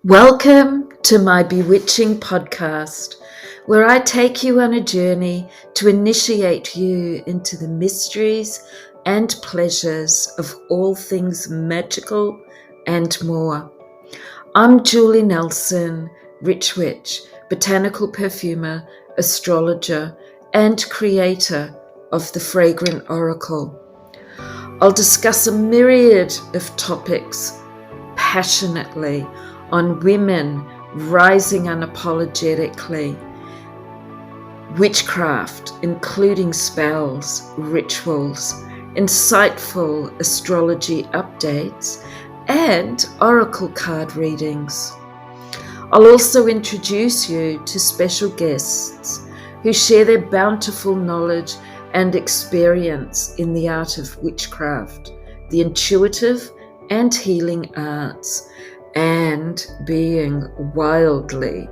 Welcome to my bewitching podcast, where I take you on a journey to initiate you into the mysteries and pleasures of all things magical and more. I'm Julie Nelson, Rich Witch, botanical perfumer, astrologer, and creator of the Fragrant Oracle. I'll discuss a myriad of topics passionately on women rising unapologetically, witchcraft, including spells, rituals, insightful astrology updates, and oracle card readings. I'll also introduce you to special guests who share their bountiful knowledge and experience in the art of witchcraft, the intuitive and healing arts, and being wildly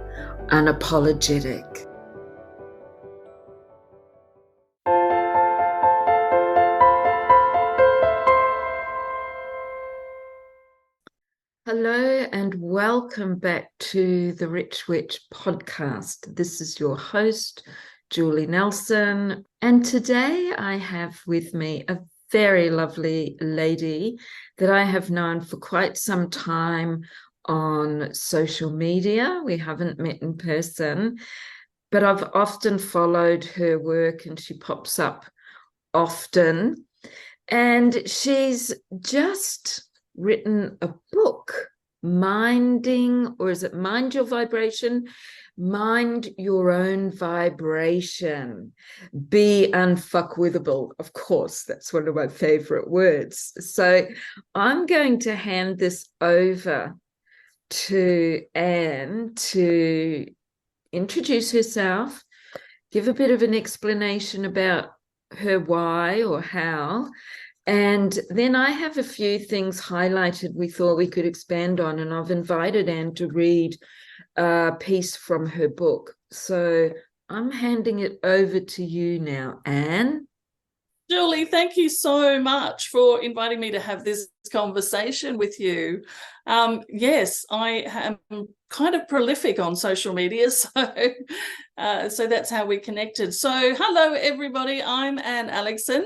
unapologetic. Hello and welcome back to the Rich Witch podcast. This is your host, Julie Nelson, and today I have with me a very lovely lady that I have known for quite some time on social media. We haven't met in person, but I've often followed her work and she pops up often. And she's just written a book, Minding, or is it Mind Your Vibration? Mind Your Own Vibration. Be Unfuckwithable. Of course, that's one of my favorite words. So I'm going to hand this over to Anne to introduce herself, give a bit of an explanation about her why or how, and then I have a few things highlighted we thought we could expand on, and I've invited Anne to read a piece from her book. So I'm handing it over to you now, Anne. Julie, thank you so much for inviting me to have this conversation with you. Yes, I am kind of prolific on social media, so that's how we connected. So hello, everybody. I'm Anne Aleckson.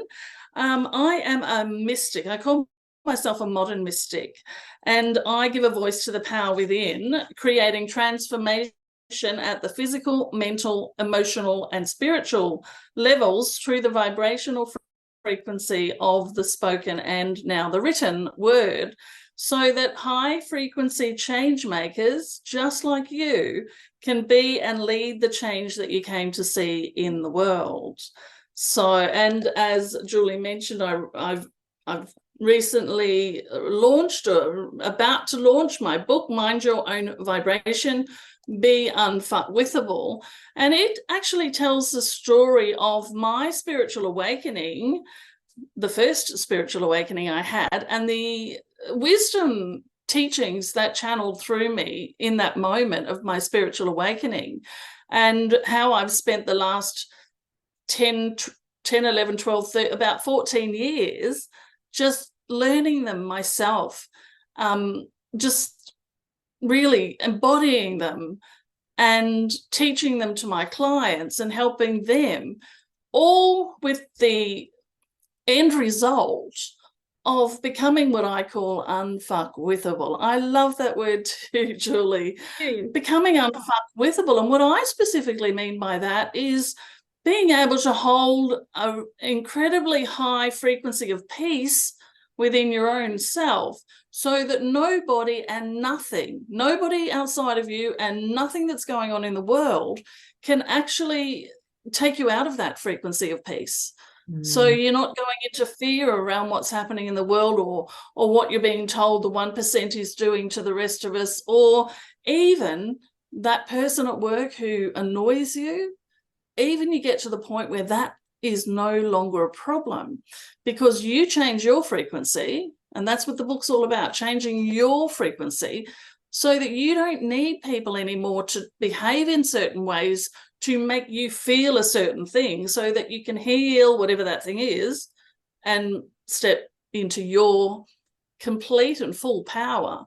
I am a mystic. I call myself a modern mystic, and I give a voice to the power within, creating transformation at the physical, mental, emotional, and spiritual levels through the vibrational frequency of the spoken and now the written word, so that high frequency change makers just like you can be and lead the change that you came to see in the world. So, and as Julie mentioned, I've recently launched or about to launch my book, Mind Your Own Vibration, Be Unfuckwithable. And it actually tells the story of my spiritual awakening, the first spiritual awakening I had, and the wisdom teachings that channeled through me in that moment of my spiritual awakening, and how I've spent the last 10, 11, 12, 13, about 14 years just learning them myself, just really embodying them and teaching them to my clients and helping them, all with the end result of becoming what I call unfuckwithable. I love that word too, Julie. Becoming unfuckwithable. And what I specifically mean by that is being able to hold an incredibly high frequency of peace within your own self, so that nobody and nothing, nobody outside of you and nothing that's going on in the world can actually take you out of that frequency of peace. So you're not going into fear around what's happening in the world, or what you're being told the 1% is doing to the rest of us, or even that person at work who annoys you. Even you get to the point where that is no longer a problem, because you change your frequency, and that's what the book's all about, changing your frequency, so that you don't need people anymore to behave in certain ways to make you feel a certain thing, so that you can heal whatever that thing is and step into your complete and full power.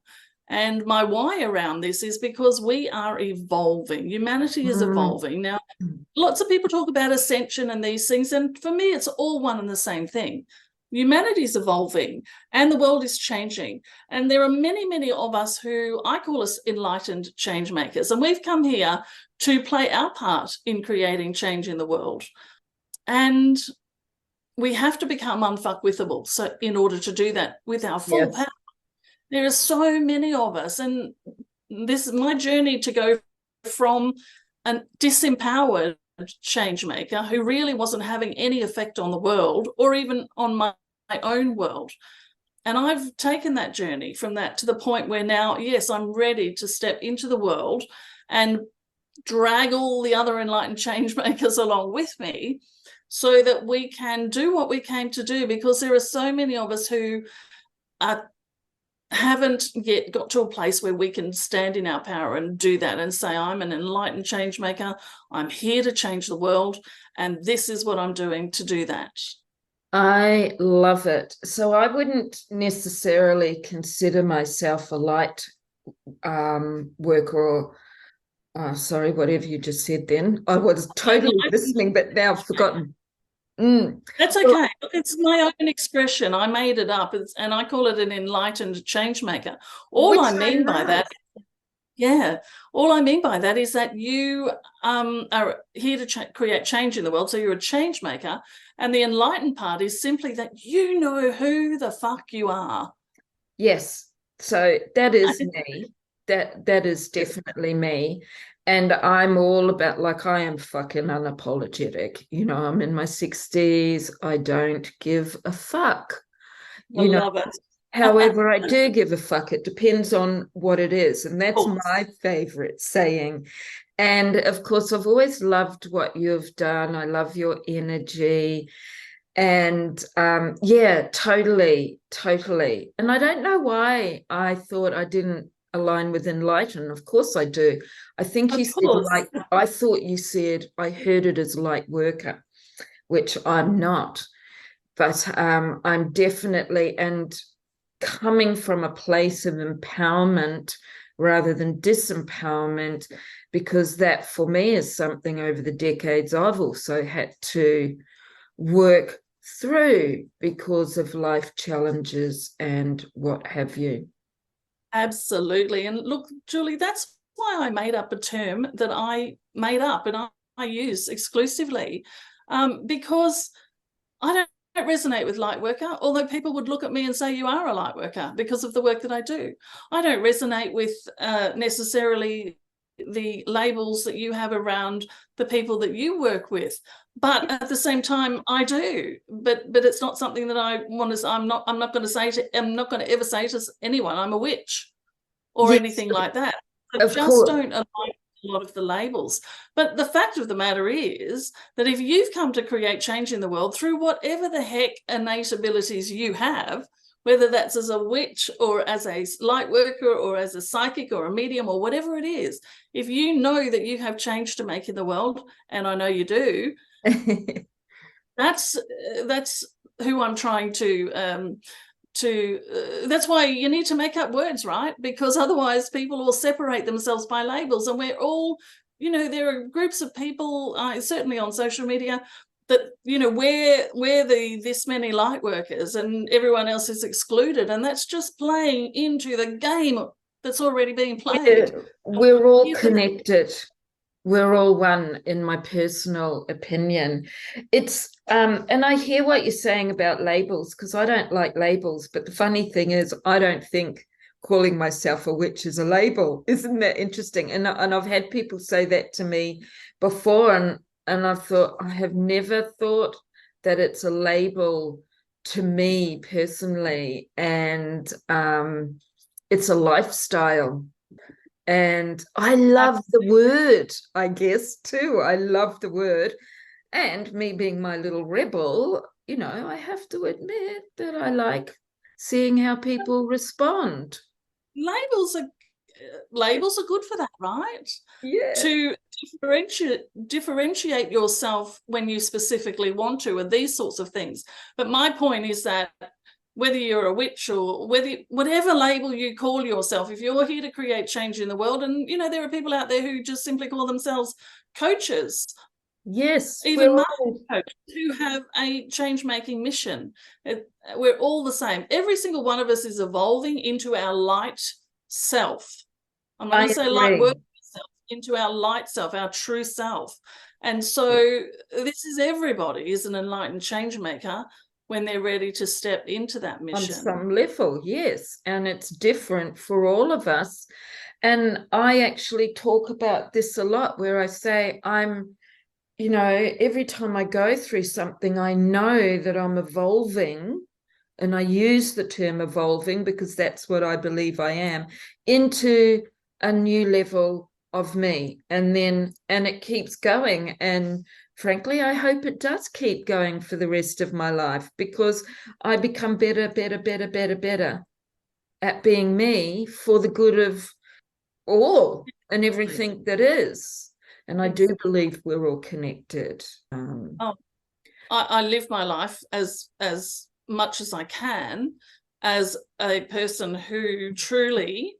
And my why around this is because we are evolving. Humanity is evolving. Now, lots of people talk about ascension and these things, and for me, it's all one and the same thing. Humanity is evolving and the world is changing. And there are many, many of us who I call us enlightened change makers. And we've come here to play our part in creating change in the world. And we have to become unfuckwithable. So in order to do that with our full power, there are so many of us. And this is my journey to go from a disempowered change maker who really wasn't having any effect on the world or even on my own world. And I've taken that journey from that to the point where now, yes, I'm ready to step into the world and drag all the other enlightened change makers along with me so that we can do what we came to do, because there are so many of us who haven't yet got to a place where we can stand in our power and do that and say, I'm an enlightened change maker. I'm here to change the world. And this is what I'm doing to do that. I love it. So I wouldn't necessarily consider myself a light worker or, sorry, whatever you just said then. I was totally listening, but now I've forgotten. That's okay. It's my own expression. I made it up, and I call it an enlightened change maker. All I mean by that is that you are here to create change in the world. So you're a change maker, and the enlightened part is simply that you know who the fuck you are. Yes. So that is me. That is definitely me. And I'm all about, like, I am fucking unapologetic. You know, I'm in my 60s. I don't give a fuck. I love it. However, I do give a fuck. It depends on what it is. And that's my favorite saying. And of course, I've always loved what you've done. I love your energy. And yeah, totally. And I don't know why I thought I didn't align with enlighten. Of course I do. I think you said light. I thought you said, I heard it as light worker, which I'm not. But I'm definitely, and coming from a place of empowerment rather than disempowerment, because that for me is something over the decades I've also had to work through because of life challenges and what have you. Absolutely. And look, Julie, that's why I made up a term that I made up and I use exclusively, because I don't resonate with light worker, although people would look at me and say you are a light worker because of the work that I do. I don't resonate with necessarily the labels that you have around the people that you work with, but at the same time I do, but it's not something that I want to. I'm not going to ever say to anyone I'm a witch or anything like that. I just don't align with a lot of the labels. But the fact of the matter is that if you've come to create change in the world through whatever the heck innate abilities you have, whether that's as a witch or as a light worker or as a psychic or a medium or whatever it is, if you know that you have change to make in the world, and I know you do, that's who I'm trying to that's why you need to make up words, right? Because otherwise people will separate themselves by labels, and we're all, there are groups of people, certainly on social media, that we're the this many light workers and everyone else is excluded, and that's just playing into the game that's already being played. We're all connected. We're all one, in my personal opinion. It's and I hear what you're saying about labels, because I don't like labels, but the funny thing is I don't think calling myself a witch is a label. Isn't that interesting? And I've had people say that to me before, and I've thought, I have never thought that it's a label to me personally. And it's a lifestyle. And I love the word, I guess, too. I love the word. And me being my little rebel, I have to admit that I like seeing how people respond. Labels are good for that, right? Yeah. To differentiate yourself when you specifically want to, and these sorts of things. But my point is that whether you're a witch or whatever label you call yourself, if you're here to create change in the world, and there are people out there who just simply call themselves coaches, Yes, even marketing coaches who have a change-making mission. We're all the same. Every single one of us is evolving into our light self. I'm not going to say light work self, into our light self, our true self. And so this is everybody is an enlightened change maker when they're ready to step into that mission. On some level, yes. And it's different for all of us. And I actually talk about this a lot, where I say every time I go through something, I know that I'm evolving, and I use the term evolving because that's what I believe I am, into a new level of me. And it keeps going. And frankly, I hope it does keep going for the rest of my life, because I become better at being me for the good of all and everything that is. And I do believe we're all connected. I live my life as much as I can as a person who truly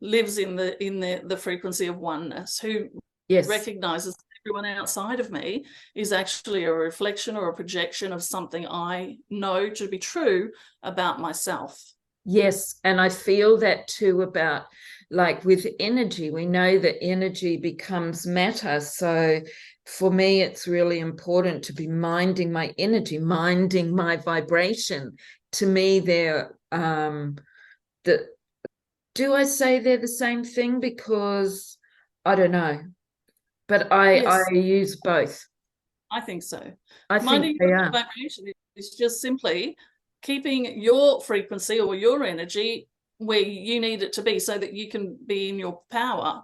lives in the frequency of oneness, who recognizes everyone outside of me is actually a reflection or a projection of something I know to be true about myself. Yes, and I feel that too about, like, with energy. We know that energy becomes matter. So for me, it's really important to be minding my energy, minding my vibration. To me, do I say they're the same thing? Because I don't know, but I use both. I think so. I think they are. Vibration is just simply keeping your frequency or your energy where you need it to be, so that you can be in your power.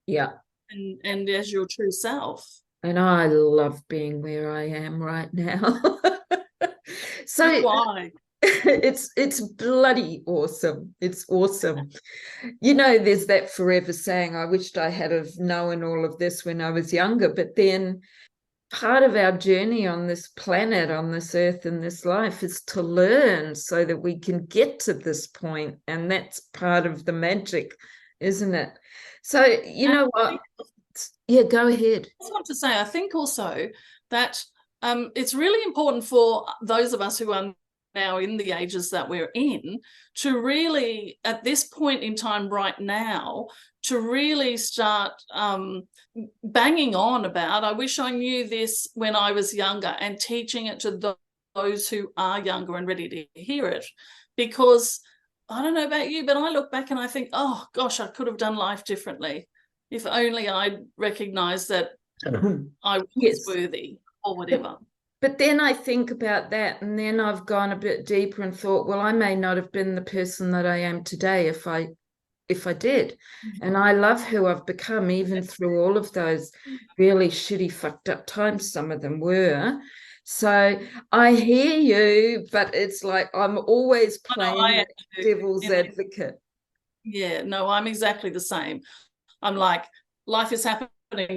Yeah. And as your true self. And I love being where I am right now. So why? It's bloody awesome. It's awesome. There's that forever saying, I wished I had have known all of this when I was younger. But then part of our journey on this planet, on this earth, in this life, is to learn so that we can get to this point. And that's part of the magic, isn't it? So, you know what? Yeah, go ahead. I just want to say, I think also that it's really important for those of us who are now in the ages that we're in to really, at this point in time right now, to really start banging on about, I wish I knew this when I was younger, and teaching it to those who are younger and ready to hear it. Because I don't know about you, but I look back and I think, oh gosh, I could have done life differently if only I'd recognized that I was worthy or whatever. But then I think about that, and then I've gone a bit deeper and thought, well, I may not have been the person that I am today if I did. And I love who I've become, even through all of those really shitty, fucked up times some of them were. So I hear you, but it's like I'm always playing devil's advocate. Yeah, no, I'm exactly the same. I'm like, life is happening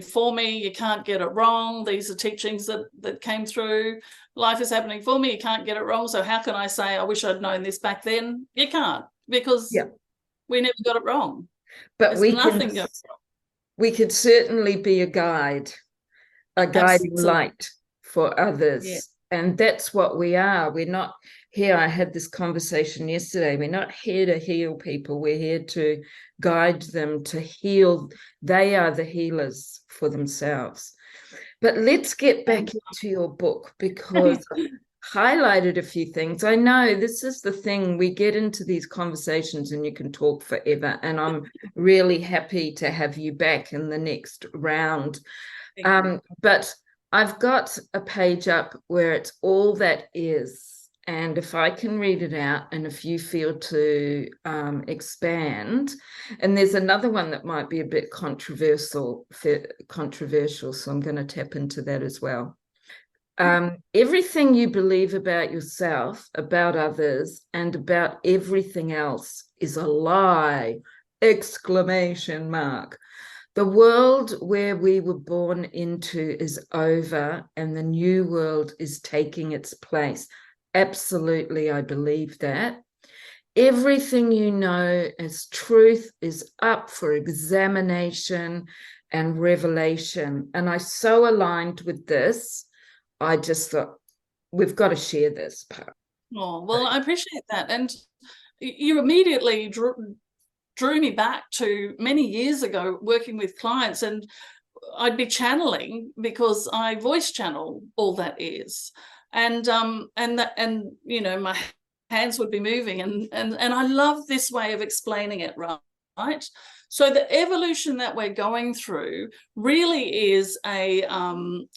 for me. You can't get it wrong. These are teachings that came through. Life is happening for me. You can't get it wrong. So how can I say, I wish I'd known this back then? You can't, because we never got it wrong. But we could certainly be a guiding light for others. Yeah. And that's what we are. We're not here. I had this conversation yesterday. We're not here to heal people. We're here to guide them to heal. They are the healers for themselves. But let's get back into your book, because I highlighted a few things. I know this is the thing. We get into these conversations and you can talk forever. And I'm really happy to have you back in the next round. But I've got a page up where it's all that is. And if I can read it out, and if you feel to expand, and there's another one that might be a bit controversial, so I'm going to tap into that as well. Everything you believe about yourself, about others, and about everything else is a lie! Exclamation mark. The world where we were born into is over, and the new world is taking its place. Absolutely, I believe that. Everything you know as truth is up for examination and revelation. And I so aligned with this. I just thought, we've got to share this part. Oh, well, I appreciate that. And you immediately drew me back to many years ago working with clients, and I'd be channeling because I voice channel all that is. And you know, my hands would be moving, and I love this way of explaining it, right? So the evolution that we're going through really is a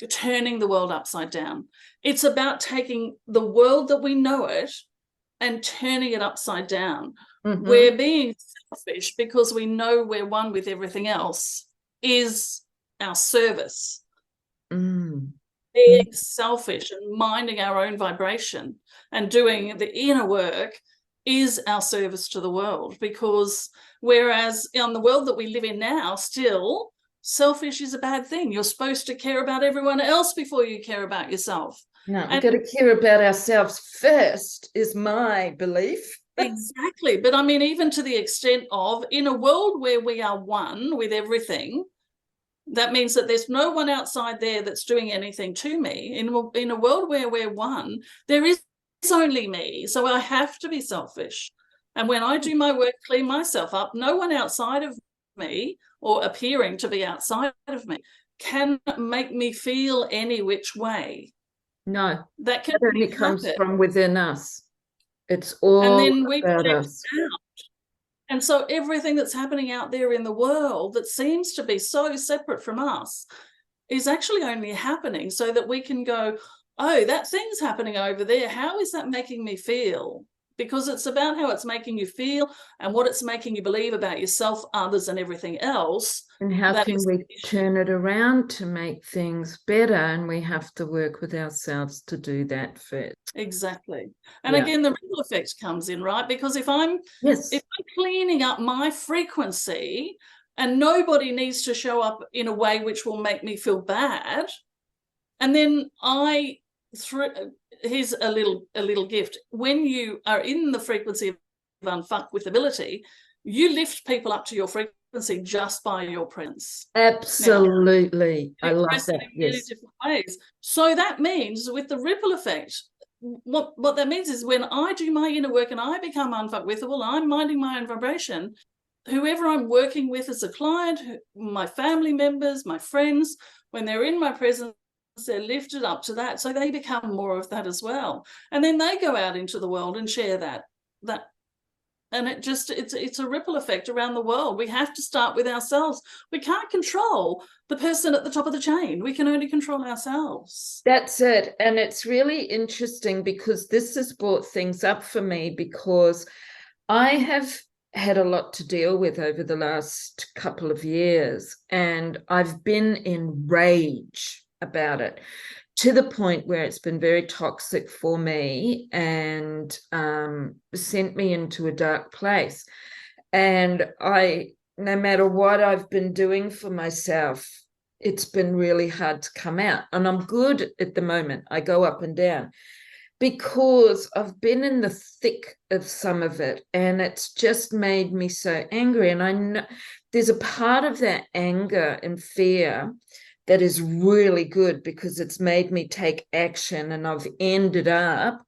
turning the world upside down. It's about taking the world that we know it and turning it upside down. We're being selfish because we know we're one with everything else is our service. Being selfish and minding our own vibration and doing the inner work is our service to the world, because whereas in the world that we live in now, still selfish is a bad thing. You're supposed to care about everyone else before you care about yourself. No, we've got to care about ourselves first, is my belief. Exactly. But I mean, even to the extent of, in a world where we are one with everything, that means that there's no one outside there that's doing anything to me. In a world where we're one, there is only me. So I have to be selfish. And when I do my work, clean myself up, no one outside of me, or appearing to be outside of me, can make me feel any which way. No, that only comes from within us. It's all and then we about project us. out. And so everything that's happening out there in the world that seems to be so separate from us is actually only happening so that we can go, oh, that thing's happening over there. How is that making me feel? Because it's about how it's making you feel and what it's making you believe about yourself, others, and everything else. And how can we turn it around to make things better? And we have to work with ourselves to do that first. Exactly. And again, the ripple effect comes in, right? Because if I'm cleaning up my frequency, and nobody needs to show up in a way which will make me feel bad, and then here's a little gift. When you are in the frequency of unfuckwithability, you lift people up to your frequency just by your presence. Absolutely. Now, I love that. In many different ways. So that means with the ripple effect, what that means is when I do my inner work and I become unfuckwithable, I'm minding my own vibration, whoever I'm working with as a client, my family members, my friends, when they're in my presence, they're lifted up to that, so they become more of that as well. And then they go out into the world and share that. And it's a ripple effect around the world. We have to start with ourselves. We can't control the person at the top of the chain. We can only control ourselves. That's it. And it's really interesting because this has brought things up for me, because I have had a lot to deal with over the last couple of years, and I've been in rage about it, to the point where it's been very toxic for me and sent me into a dark place. And no matter what I've been doing for myself, it's been really hard to come out. And I'm good at the moment. I go up and down because I've been in the thick of some of it, and it's just made me so angry. And I know there's a part of that anger and fear that is really good, because it's made me take action. And I've ended up,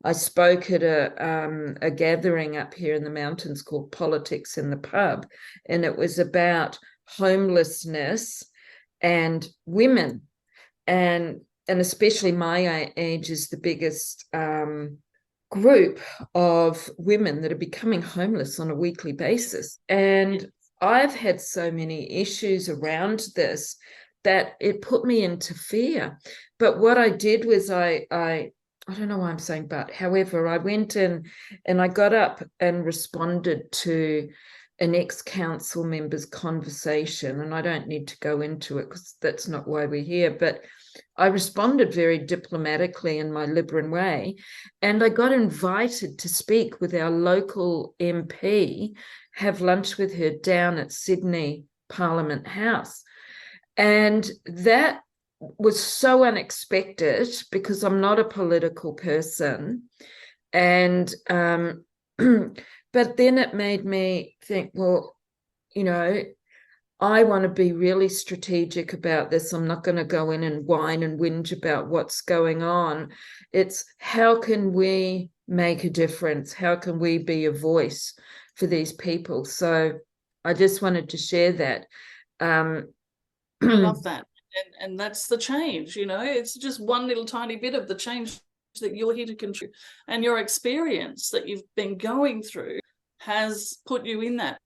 I spoke at a gathering up here in the mountains called Politics in the Pub, and it was about homelessness and women, and especially my age is the biggest group of women that are becoming homeless on a weekly basis. And I've had so many issues around this that it put me into fear. But what I did was I don't know why I'm saying but, however, I went in and I got up and responded to an ex-council member's conversation. And I don't need to go into it because that's not why we're here, but I responded very diplomatically in my Libran way. And I got invited to speak with our local MP, have lunch with her down at Sydney Parliament House. And that was so unexpected because I'm not a political person. And but then it made me think, well, you know, I want to be really strategic about this. I'm not going to go in and whine and whinge about what's going on. It's how can we make a difference? How can we be a voice for these people? So I just wanted to share that. I love that. And that's the change, it's just one little tiny bit of the change that you're here to contribute. And your experience that you've been going through has put you in that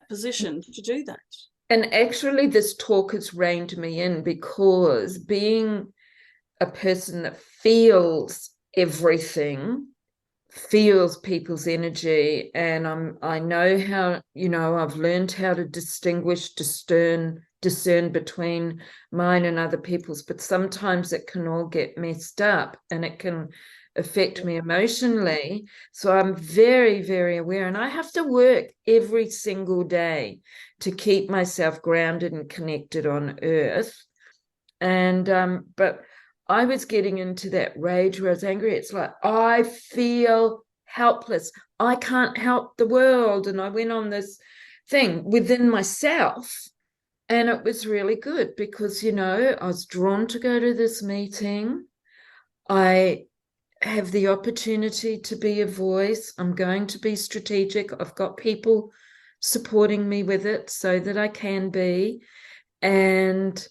position to do that. And actually, this talk has reined me in because being a person that feels everything, feels people's energy, and I know how, I've learned how to discern between mine and other people's, but sometimes it can all get messed up and it can affect me emotionally. So I'm very, very aware, and I have to work every single day to keep myself grounded and connected on earth. And but I was getting into that rage where I was angry. It's like, I feel helpless. I can't help the world. And I went on this thing within myself. And it was really good because, I was drawn to go to this meeting. I have the opportunity to be a voice. I'm going to be strategic. I've got people supporting me with it so that I can be. And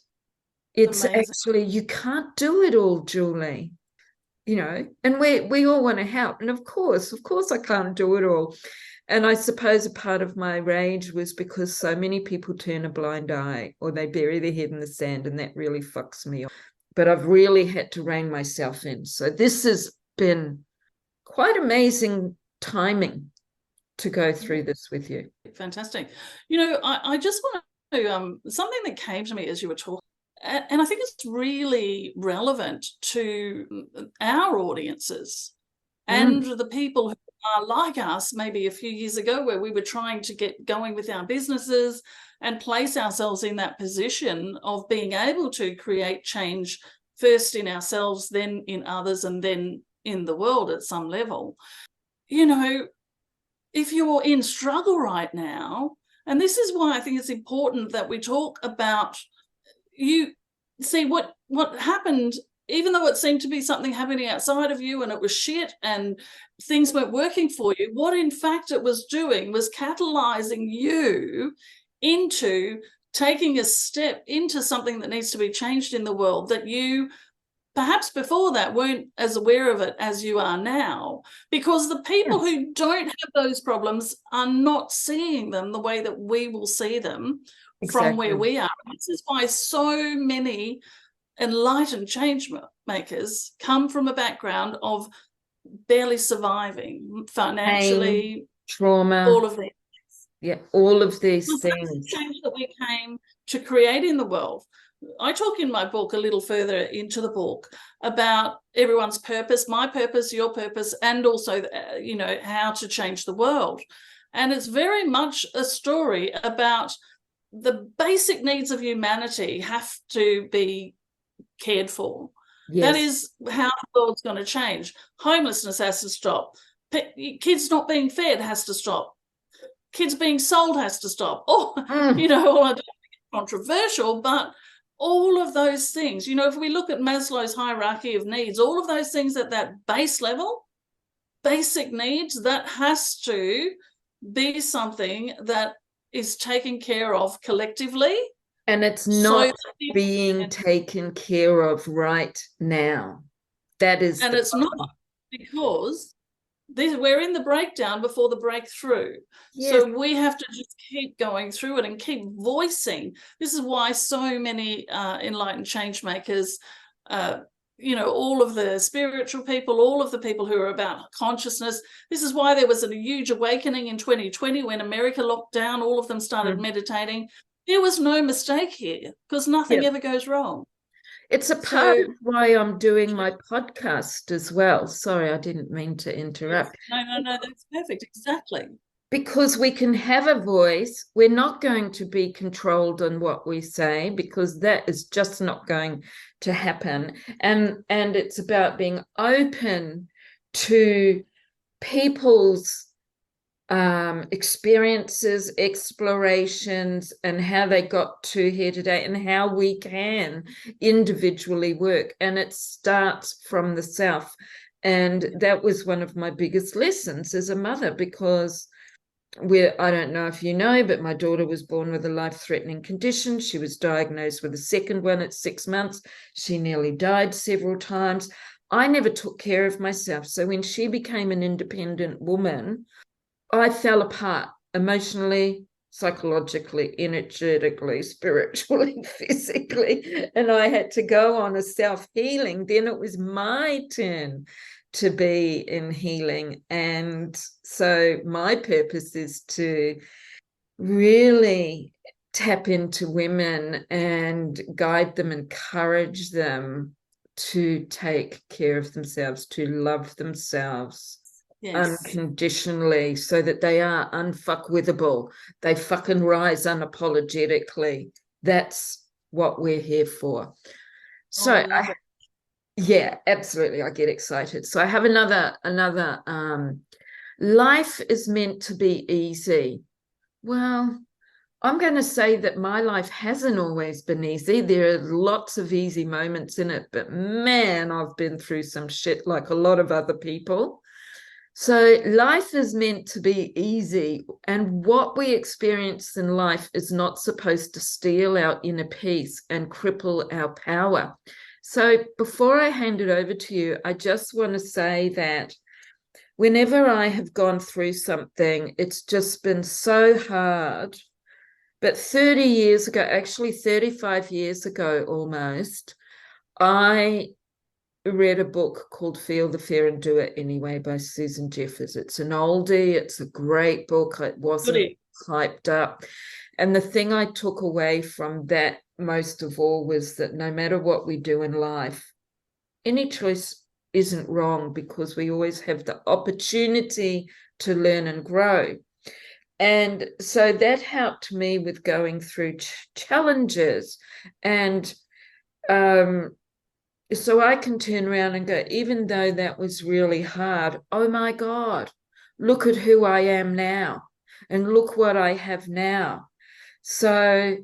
it's amazing. Actually, you can't do it all, Julie, and we all want to help. And of course I can't do it all. And I suppose a part of my rage was because so many people turn a blind eye or they bury their head in the sand, and that really fucks me up. But I've really had to rein myself in. So this has been quite amazing timing to go through this with you. Fantastic. I just want to, something that came to me as you were talking, and I think it's really relevant to our audiences and the people who are like us maybe a few years ago, where we were trying to get going with our businesses and place ourselves in that position of being able to create change first in ourselves, then in others, and then in the world at some level. If you're in struggle right now, and this is why I think it's important that we talk about, you see what happened, even though it seemed to be something happening outside of you and it was shit and things weren't working for you, what in fact it was doing was catalyzing you into taking a step into something that needs to be changed in the world, that you perhaps before that weren't as aware of it as you are now, because the people who don't have those problems are not seeing them the way that we will see them from where we are. This is why so many enlightened change makers come from a background of barely surviving financially, pain, trauma, all of these. Yeah, all of these things. That's the change that we came to create in the world. I talk in my book a little further into the book about everyone's purpose, my purpose, your purpose, and also, how to change the world. And it's very much a story about the basic needs of humanity have to be cared for. Yes. That is how the world's going to change. Homelessness has to stop. Kids not being fed has to stop. Kids being sold has to stop. All I don't think it's controversial, but all of those things, if we look at Maslow's hierarchy of needs, all of those things at that base level, basic needs, that has to be something that is taken care of collectively. And it's not being taken care of right now. That is, and it's not, because we're in the breakdown before the breakthrough. Yes. So we have to just keep going through it and keep voicing. This is why so many enlightened change makers, all of the spiritual people, all of the people who are about consciousness, this is why there was a huge awakening in 2020 when America locked down, all of them started meditating. There was no mistake here, because nothing ever goes wrong. It's a part of why I'm doing my podcast as well. Sorry, I didn't mean to interrupt. No, that's perfect. Exactly. because we can have a voice. We're not going to be controlled on what we say, because that is just not going to happen. And it's about being open to people's experiences, explorations, and how they got to here today, and how we can individually work. And it starts from the self. And that was one of my biggest lessons as a mother, because I don't know if you know, but my daughter was born with a life-threatening condition. She was diagnosed with a second one at 6 months. She nearly died several times. I never took care of myself. So when she became an independent woman, I fell apart emotionally, psychologically, energetically, spiritually, physically, and I had to go on a self-healing. Then it was my turn to be in healing. And so my purpose is to really tap into women and guide them, encourage them to take care of themselves, to love themselves unconditionally, so that they are unfuckwithable. They fucking rise unapologetically. That's what we're here for. So yeah, absolutely. I get excited. So I have another life is meant to be easy. Well, I'm going to say that my life hasn't always been easy. There are lots of easy moments in it, but man, I've been through some shit like a lot of other people. So life is meant to be easy, and what we experience in life is not supposed to steal our inner peace and cripple our power. So before I hand it over to you, I just want to say that whenever I have gone through something, it's just been so hard. But 30 years ago, actually 35 years ago almost, I read a book called Feel the Fear and Do It Anyway by Susan Jeffers. It's an oldie. It's a great book. It wasn't hyped up. And the thing I took away from that most of all was that no matter what we do in life, any choice isn't wrong, because we always have the opportunity to learn and grow. And so that helped me with going through challenges. And so I can turn around and go, even though that was really hard, oh my God, look at who I am now, and look what I have now. So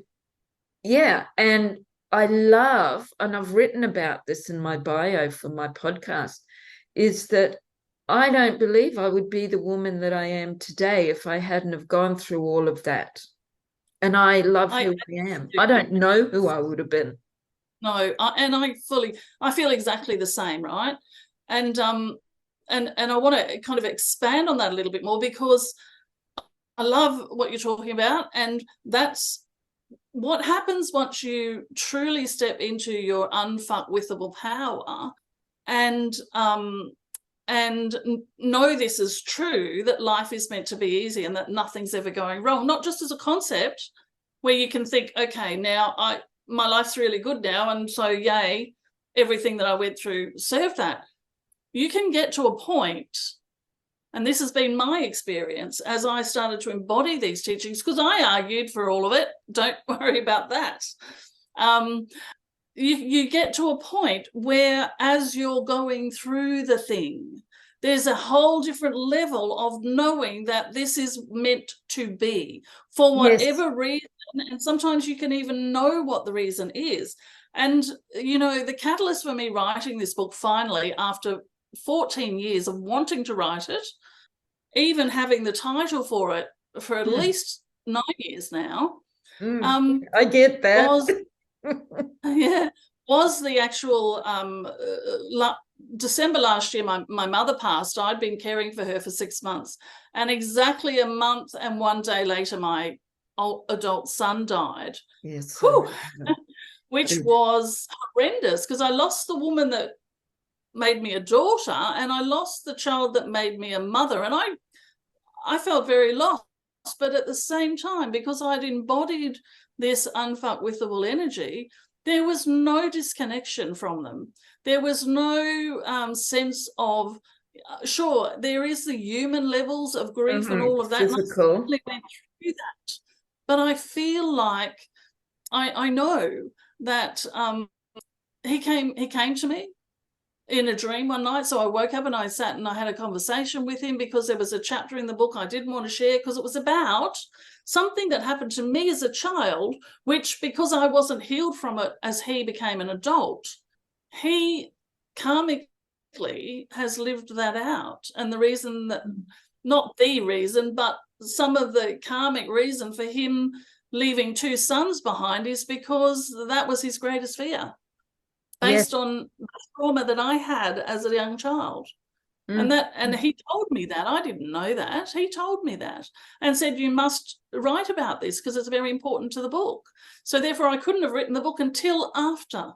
yeah, and I love, and I've written about this in my bio for my podcast, is that I don't believe I would be the woman that I am today if I hadn't have gone through all of that. And I love who I am. I don't know who I would have been. No, and I feel exactly the same, right? And I want to kind of expand on that a little bit more, because I love what you're talking about, and that's what happens once you truly step into your unfuckwithable power, and know this is true, that life is meant to be easy and that nothing's ever going wrong, not just as a concept where you can think, okay, now my life's really good now, and so yay, everything that I went through served that. You can get to a point, and this has been my experience as I started to embody these teachings, because I argued for all of it, don't worry about that. You get to a point where, as you're going through the thing, there's a whole different level of knowing that this is meant to be for whatever reason. And sometimes you can even know what the reason is. And, you know, the catalyst for me writing this book, finally, after 14 years of wanting to write it, even having the title for it for at least 9 years now. I get that. Was the actual December last year, my mother passed. I'd been caring for her for 6 months, and exactly a month and 1 day later, my adult son died. Yes. Which was horrendous, because I lost the woman that made me a daughter, and I lost the child that made me a mother, and I felt very lost. But at the same time, because I'd embodied this unfuckwithable energy, there was no disconnection from them. There was no sense of sure, there is the human levels of grief and all of that. Physical. And I certainly went through that. But I feel like I know that he came to me in a dream one night. So I woke up and I sat and I had a conversation with him, because there was a chapter in the book I didn't want to share, because it was about something that happened to me as a child, which, because I wasn't healed from it as he became an adult, he karmically has lived that out. And the reason that, not the reason, but some of the karmic reason for him leaving 2 sons behind is because that was his greatest fear, based on the trauma that I had as a young child. And he told me that. I didn't know that. He told me that and said, you must write about this because it's very important to the book. So therefore I couldn't have written the book until after.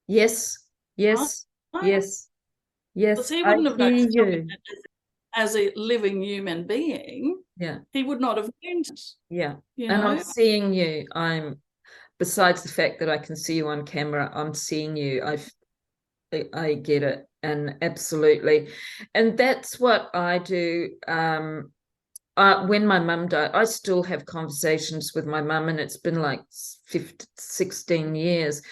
Yes. Because he wouldn't have known you as a living human being. Yeah. He would not have known it. Yeah. You and know? I'm seeing you. Besides the fact that I can see you on camera, I'm seeing you. I get it. And absolutely. And that's what I do. When my mum died, I still have conversations with my mum, and it's been like 16 years.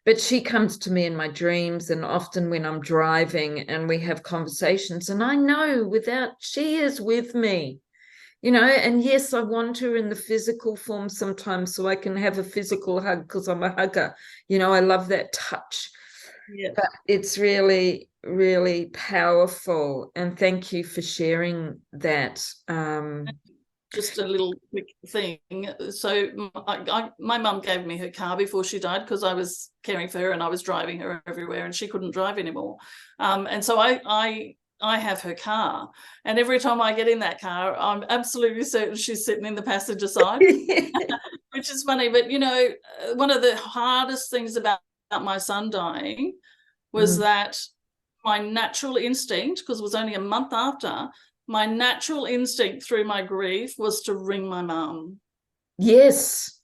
But she comes to me in my dreams, and often when I'm driving, and we have conversations, and I know she is with me. And yes, I want her in the physical form sometimes so I can have a physical hug, because I'm a hugger. I love that touch. Yeah. But it's really, really powerful. And thank you for sharing that. Just a little quick thing. So my mum gave me her car before she died, because I was caring for her and I was driving her everywhere, and she couldn't drive anymore. And so I have her car, and every time I get in that car, I'm absolutely certain she's sitting in the passenger side, which is funny. But, one of the hardest things about my son dying was that my natural instinct, because it was only a month after, my natural instinct through my grief was to ring my mum. Yes.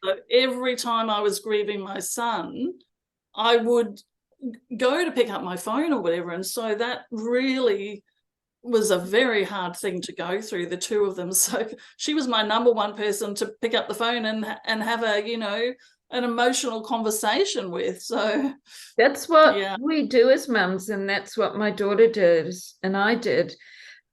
So every time I was grieving my son, I would go to pick up my phone or whatever. And so that really was a very hard thing to go through, the two of them. So she was my number one person to pick up the phone and have an emotional conversation with. So that's what we do as mums, and that's what my daughter did, and I did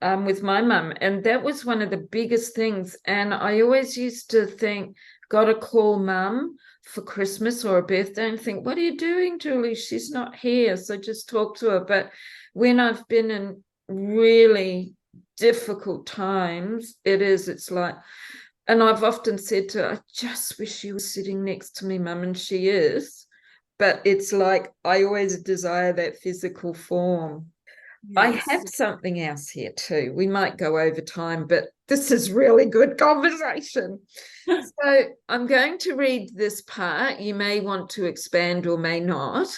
with my mum. And that was one of the biggest things. And I always used to think, gotta call mum for Christmas or a birthday, and think, what are you doing, Julie? She's not here, so just talk to her. But when I've been in really difficult times, it's like, and I've often said to her, I just wish you were sitting next to me, mum, and she is. But it's like, I always desire that physical form. Yes. I have something else here too. We might go over time, but this is really good conversation. So I'm going to read this part. You may want to expand or may not.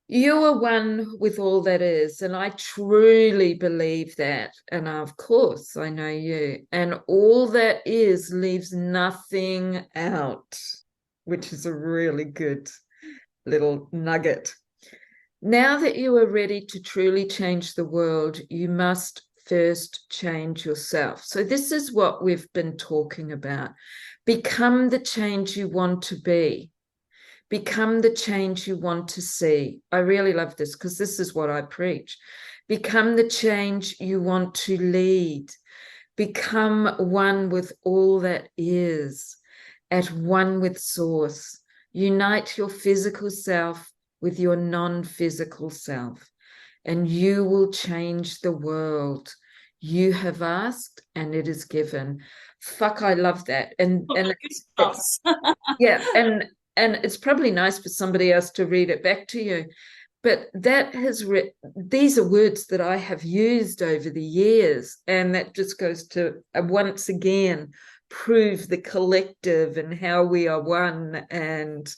You are one with all that is, and I truly believe that. And of course, I know you. And all that is leaves nothing out, which is a really good little nugget. Now that you are ready to truly change the world, you must first change yourself. So this is what we've been talking about. Become the change you want to be. Become the change you want to see. I really love this, because this is what I preach. Become the change you want to lead. Become one with all that is, at one with Source. Unite your physical self with your non-physical self, and you will change the world. You have asked and it is given. Fuck, I love that. And it's yeah, and it's probably nice for somebody else to read it back to you. But these are words that I have used over the years, and that just goes to once again prove the collective and how we are one. And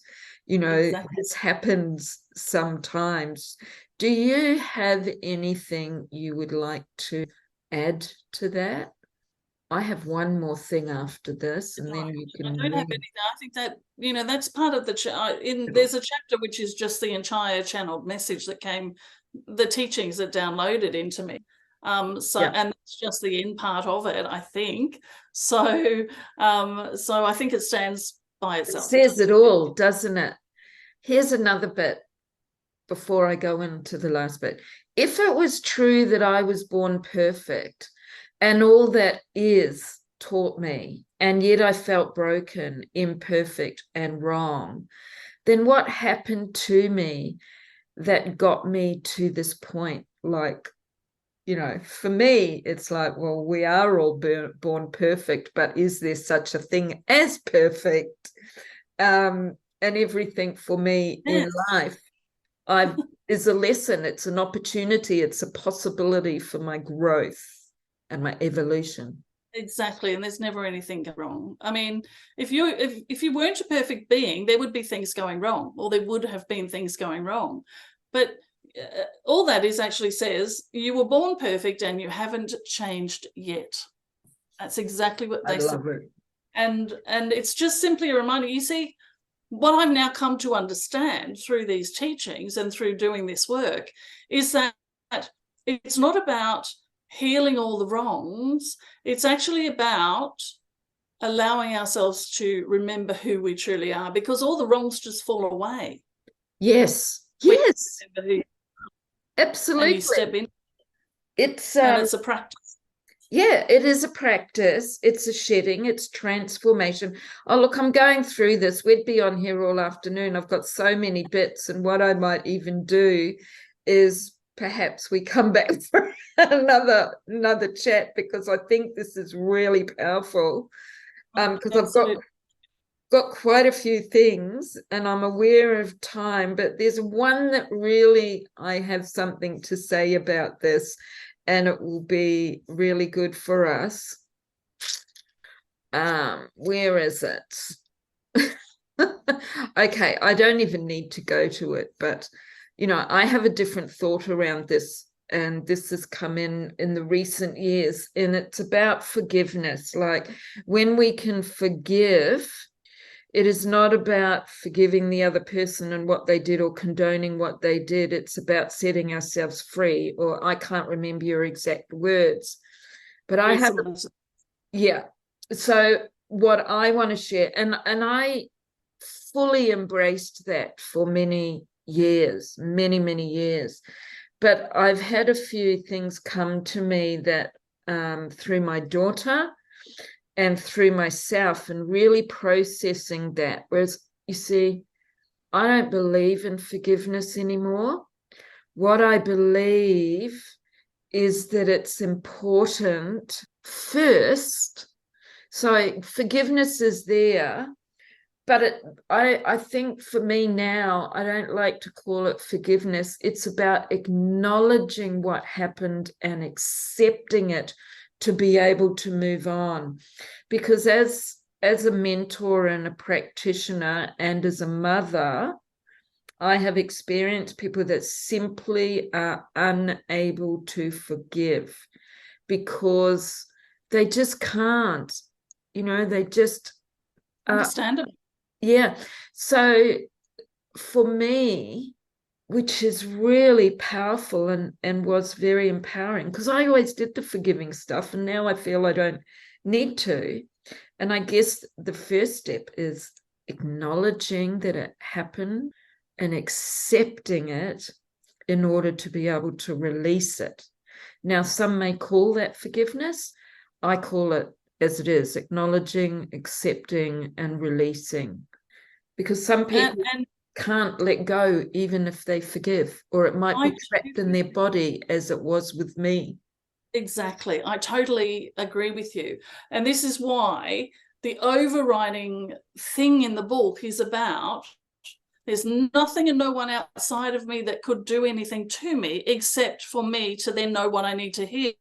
exactly. This happens sometimes. Do you have anything you would like to add to that? I have one more thing after this, and then you can. I don't have anything. I think that that's part of the. There's a chapter which is just the entire channeled message that came the teachings are downloaded into me. And that's just the in part of it, I think. So I think it stands by itself. It says it all, doesn't it? Here's another bit before I go into the last bit. If it was true that I was born perfect and all that is taught me, and yet I felt broken, imperfect, and wrong, then what happened to me that got me to this point? Like, for me, it's like, well, we are all born perfect, but is there such a thing as perfect? And everything for me in life is a lesson, it's an opportunity, it's a possibility for my growth and my evolution. Exactly, and there's never anything wrong. I mean, if you weren't a perfect being, there would be things going wrong, or there would have been things going wrong. But all that is actually says you were born perfect and you haven't changed yet. That's exactly what they say. I love it. And it's just simply a reminder. You see, what I've now come to understand through these teachings and through doing this work is that it's not about healing all the wrongs. It's actually about allowing ourselves to remember who we truly are, because all the wrongs just fall away. Yes. Absolutely. And you step in. And it's a practice. Yeah, it is a practice. It's a shedding. It's transformation. Oh, look, I'm going through this. We'd be on here all afternoon. I've got so many bits. And what I might even do is perhaps we come back for another chat, because I think this is really powerful. Because I've got quite a few things and I'm aware of time, but there's one that really I have something to say about this, and it will be really good for us. Where is it? Okay, I don't even need to go to it, but I have a different thought around this, and this has come in the recent years, and it's about forgiveness. Like, when we can forgive, it is not about forgiving the other person and what they did or condoning what they did. It's about setting ourselves free, or I can't remember your exact words, but I have, yeah. So what I want to share, and I fully embraced that for many years, many years, but I've had a few things come to me that through my daughter and through myself, and really processing that. Whereas, you see, I don't believe in forgiveness anymore. What I believe is that it's important first. So forgiveness is there, but I think for me now, I don't like to call it forgiveness. It's about acknowledging what happened and accepting it to be able to move on. Because as a mentor and a practitioner and as a mother, I have experienced people that simply are unable to forgive because they just can't, they just understandable. Yeah. So for me, which is really powerful and was very empowering, because I always did the forgiving stuff and now I feel I don't need to. And I guess the first step is acknowledging that it happened and accepting it in order to be able to release it. Now, some may call that forgiveness. I call it as it is, acknowledging, accepting, and releasing. Because some people can't let go even if they forgive, or it might be trapped in their body as it was with me. Exactly. I totally agree with you. And this is why the overriding thing in the book is about there's nothing and no one outside of me that could do anything to me except for me to then know what I need to heal.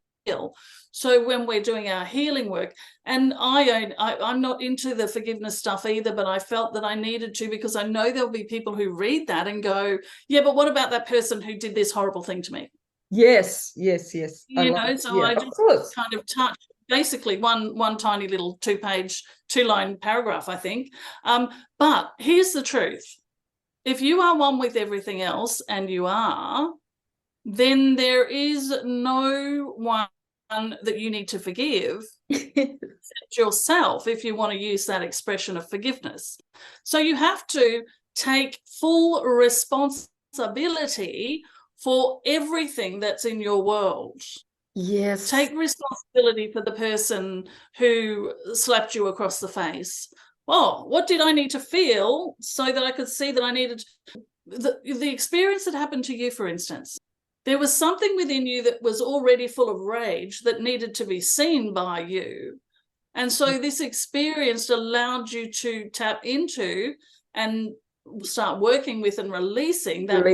So when we're doing our healing work, and I'm not into the forgiveness stuff either, but I felt that I needed to, because I know there'll be people who read that and go, yeah, but what about that person who did this horrible thing to me? Yes. I just kind of touched basically one tiny little two-line paragraph, I think. But here's the truth. If you are one with everything else, and you are, then there is no one that you need to forgive except yourself, if you want to use that expression of forgiveness. So you have to take full responsibility for everything that's in your world. Yes. Take responsibility for the person who slapped you across the face. Oh, what did I need to feel so that I could see that I needed the experience that happened to you, for instance? There was something within you that was already full of rage that needed to be seen by you. And so this experience allowed you to tap into and start working with and releasing that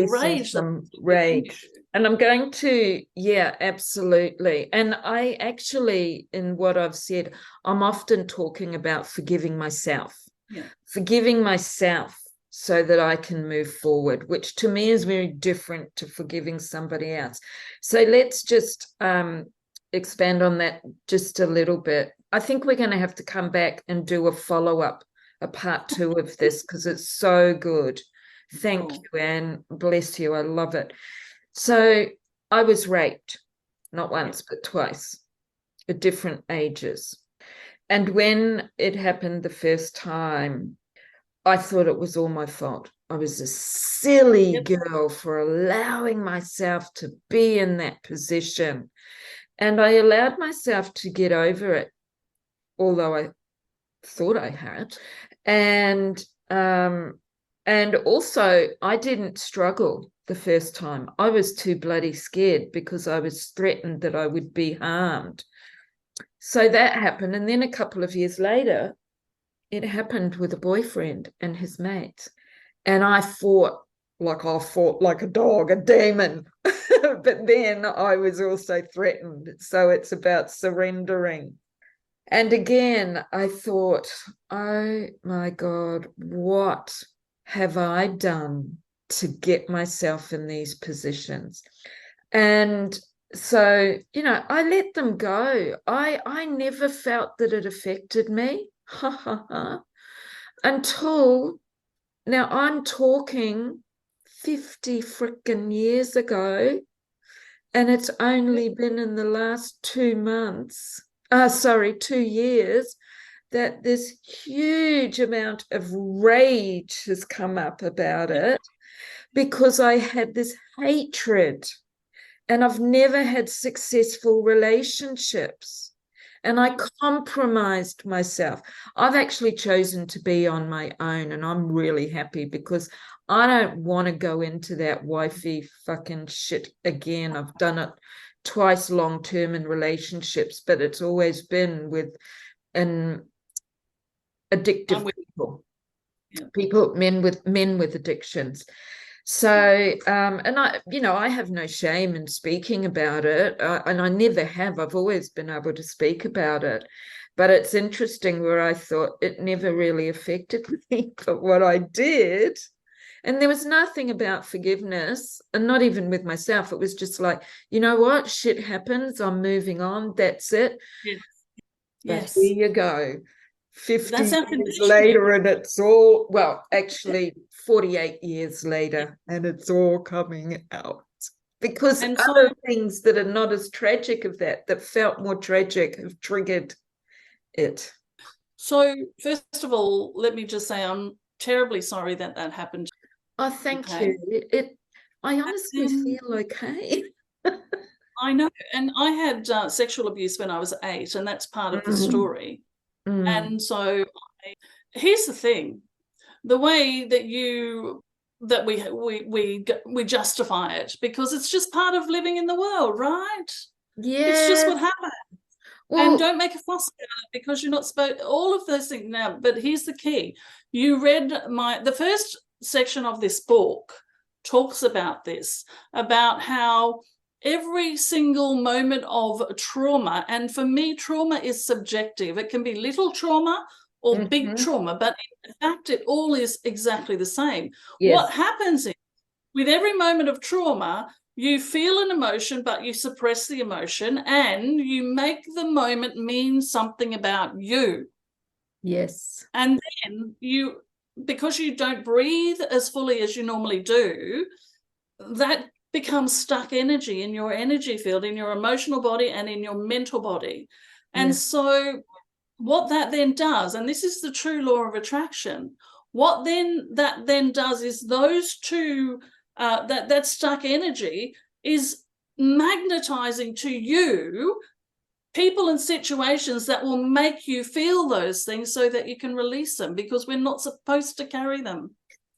rage. And I'm going to, yeah, absolutely. And I actually, in what I've said, I'm often talking about forgiving myself. Yeah. Forgiving myself so that I can move forward, which to me is very different to forgiving somebody else. So let's just expand on that just a little bit. I think we're going to have to come back and do a follow-up, a part 2 of this, because it's so good. Thank you, Anne. Bless you. I love it. So I was raped, not once, but twice, at different ages. And when it happened the first time, I thought it was all my fault. I was a silly girl for allowing myself to be in that position. And I allowed myself to get over it, although I thought I had. And also I didn't struggle the first time. I was too bloody scared because I was threatened that I would be harmed. So that happened. And then a couple of years later, it happened with a boyfriend and his mates. And I fought like a dog, a demon. But then I was also threatened. So it's about surrendering. And again, I thought, oh my God, what have I done to get myself in these positions? And so, I let them go. I never felt that it affected me. Until now, I'm talking 50 freaking years ago, and it's only been in the last 2 months, 2 years, that this huge amount of rage has come up about it, because I had this hatred, and I've never had successful relationships. And I compromised myself. I've actually chosen to be on my own, and I'm really happy, because I don't want to go into that wifey fucking shit again. I've done it twice long-term in relationships, but it's always been with an addictive people, men with addictions. So, and I have no shame in speaking about it, and I never have. I've always been able to speak about it. But it's interesting where I thought it never really affected me, but what I did, and there was nothing about forgiveness, and not even with myself. It was just like, you know what? Shit happens. I'm moving on. That's it. Yes. But here you go. 50 years later, and it's all, well, actually 48 years later, and it's all coming out, because other things that are not as tragic of that felt more tragic have triggered it. So first of all, let me just say I'm terribly sorry that happened. Oh, thank you. I honestly feel okay. I know. And I had sexual abuse when I was 8, and that's part of the story. And so here's the thing: the way that we justify it, because it's just part of living in the world, right? Yeah, it's just what happened. Well, and don't make a fuss about it, because you're not supposed, all of those things now. But here's the key: you read the first section of this book talks about this, about how every single moment of trauma, and for me, trauma is subjective. It can be little trauma or big trauma, but in fact, it all is exactly the same. Yes. What happens is, with every moment of trauma, you feel an emotion, but you suppress the emotion, and you make the moment mean something about you. Yes. And then because you don't breathe as fully as you normally do, that becomes stuck energy in your energy field, in your emotional body and in your mental body. And so what that then does, and this is the true law of attraction, what that then does is those two, that stuck energy is magnetizing to you people and situations that will make you feel those things so that you can release them, because we're not supposed to carry them.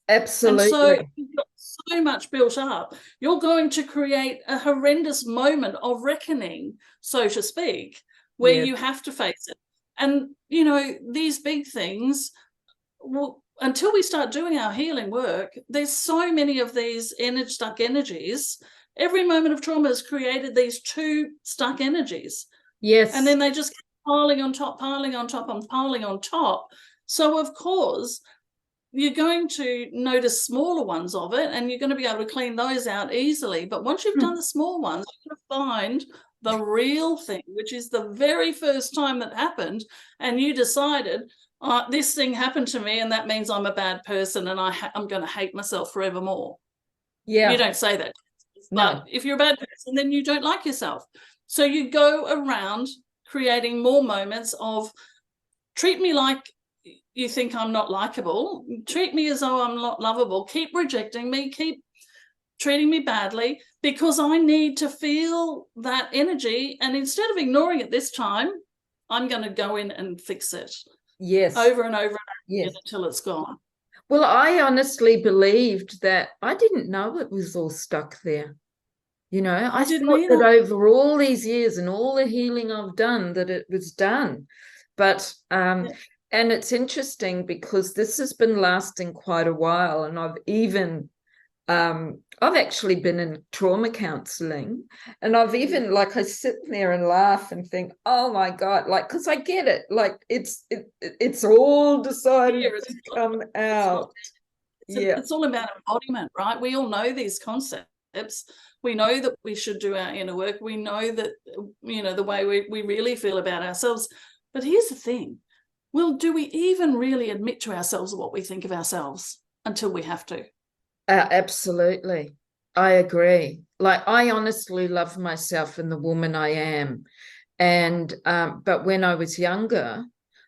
Absolutely. And so you've got so much built up, you're going to create a horrendous moment of reckoning, so to speak, where you have to face it. And, you know, these big things, well, until we start doing our healing work, there's so many of these stuck energies. Every moment of trauma has created these two stuck energies. Yes. And then they just keep piling on top, piling on top, and piling on top. So, of course, you're going to notice smaller ones of it, and you're going to be able to clean those out easily. But once you've done the small ones, you're going to find the real thing, which is the very first time that happened, and you decided, this thing happened to me, and that means I'm a bad person, and I'm going to hate myself forevermore. Yeah. You don't say that. No. But if you're a bad person, then you don't like yourself. So you go around creating more moments of, treat me like you think I'm not likable, treat me as though I'm not lovable, keep rejecting me, keep treating me badly, because I need to feel that energy. And instead of ignoring it this time, I'm going to go in and fix it. Yes. Over and over again until it's gone. Well, I honestly believed that I didn't know it was all stuck there. You know, I thought that over all these years and all the healing I've done, that it was done. But, and it's interesting because this has been lasting quite a while. And I've actually been in trauma counseling, and I've even, like, I sit there and laugh and think, oh my God, like, because I get it. Like, it's all decided to come out. It's all about embodiment, right? We all know these concepts. We know that we should do our inner work. We know that, you know, the way we really feel about ourselves. But here's the thing. Well, do we even really admit to ourselves what we think of ourselves until we have to? Absolutely. I agree. Like, I honestly love myself and the woman I am. And, but when I was younger,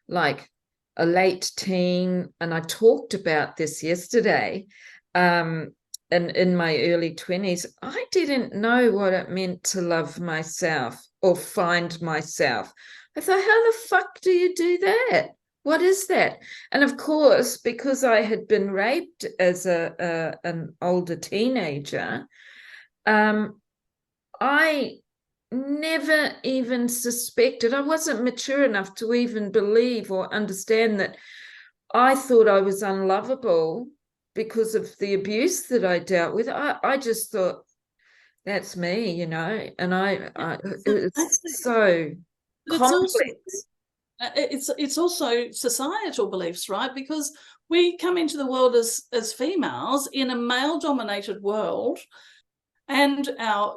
like a late teen, and I talked about this yesterday, and in my early 20s, I didn't know what it meant to love myself or find myself. I thought, how the fuck do you do that? What is that? And of course, because I had been raped as an older teenager, I never even suspected, I wasn't mature enough to even believe or understand that. I thought I was unlovable because of the abuse that I dealt with. I just thought, that's me, you know, and it's so complex. It's also societal beliefs, right? Because we come into the world as females in a male-dominated world. And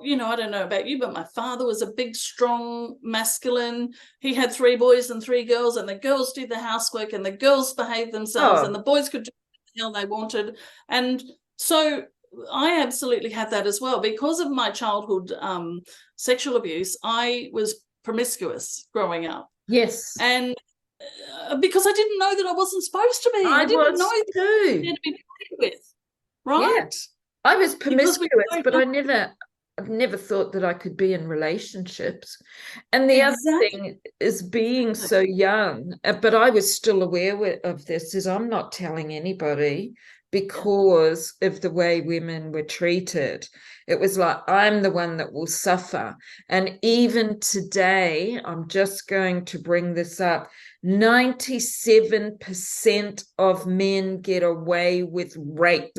you know, I don't know about you, but my father was a big, strong, masculine. He had 3 boys and 3 girls, and the girls did the housework, and the girls behaved themselves, and the boys could do what the hell they wanted. And so I absolutely had that as well. Because of my childhood sexual abuse, I was promiscuous growing up. Yes. And because I didn't know that I wasn't supposed to be. I didn't know that I had to be played with. Right? Yeah. I was promiscuous, but I never thought that I could be in relationships. And the other thing is, being so young, but I was still aware of this, is I'm not telling anybody because of the way women were treated. It was like, I'm the one that will suffer. And even today, I'm just going to bring this up, 97% of men get away with rape.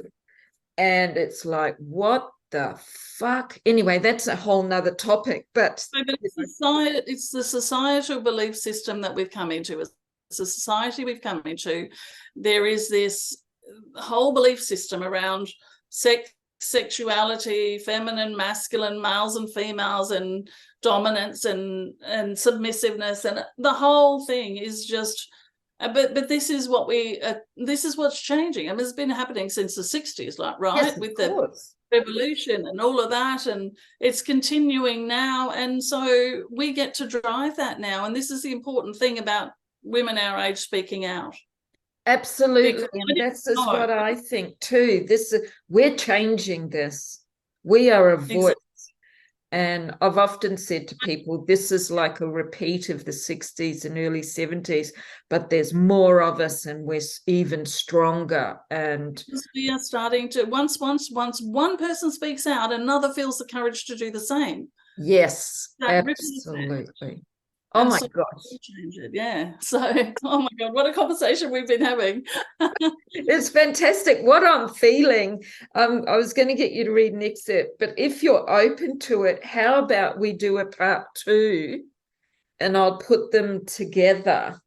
And it's like, what the fuck? Anyway, that's a whole nother topic. But it's the societal belief system that we've come into. It's the society we've come into. There is this whole belief system around sexuality, feminine, masculine, males and females, and dominance and submissiveness. And the whole thing is just But this is what's changing. I mean, it's been happening since the 60s, like, right? Yes, of With course. the revolution and all of that, and it's continuing now. And so we get to drive that now. And this is the important thing about women our age speaking out. Absolutely. And this is what I think too. We're changing this. We are a voice. Exactly. And I've often said to people, this is like a repeat of the 60s and early 70s, but there's more of us and we're even stronger. And we are starting to, once one person speaks out, another feels the courage to do the same. Yes, absolutely. Oh my gosh. Change it. Yeah. So, oh my God, what a conversation we've been having. It's fantastic. What I'm feeling, I was going to get you to read an excerpt, but if you're open to it, how about we do a part 2 and I'll put them together?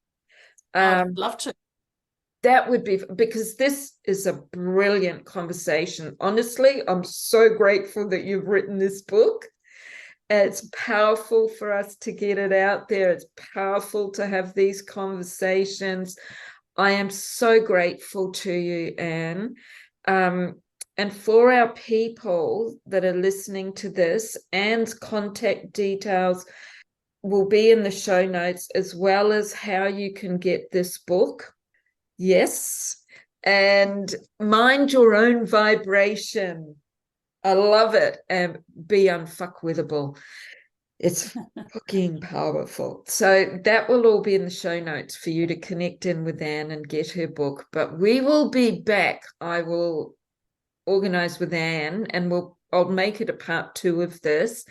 I'd love to. That would be, because this is a brilliant conversation. Honestly, I'm so grateful that you've written this book. It's powerful for us to get it out there. It's powerful to have these conversations. I am so grateful to you, Anne. And for our people that are listening to this, Anne's contact details will be in the show notes, as well as how you can get this book. Yes. And mind your own vibration. I love it. And be unfuckwithable. It's fucking powerful. So that will all be in the show notes for you to connect in with Anne and get her book. But we will be back. I will organize with Anne and I'll make it a part 2 of this,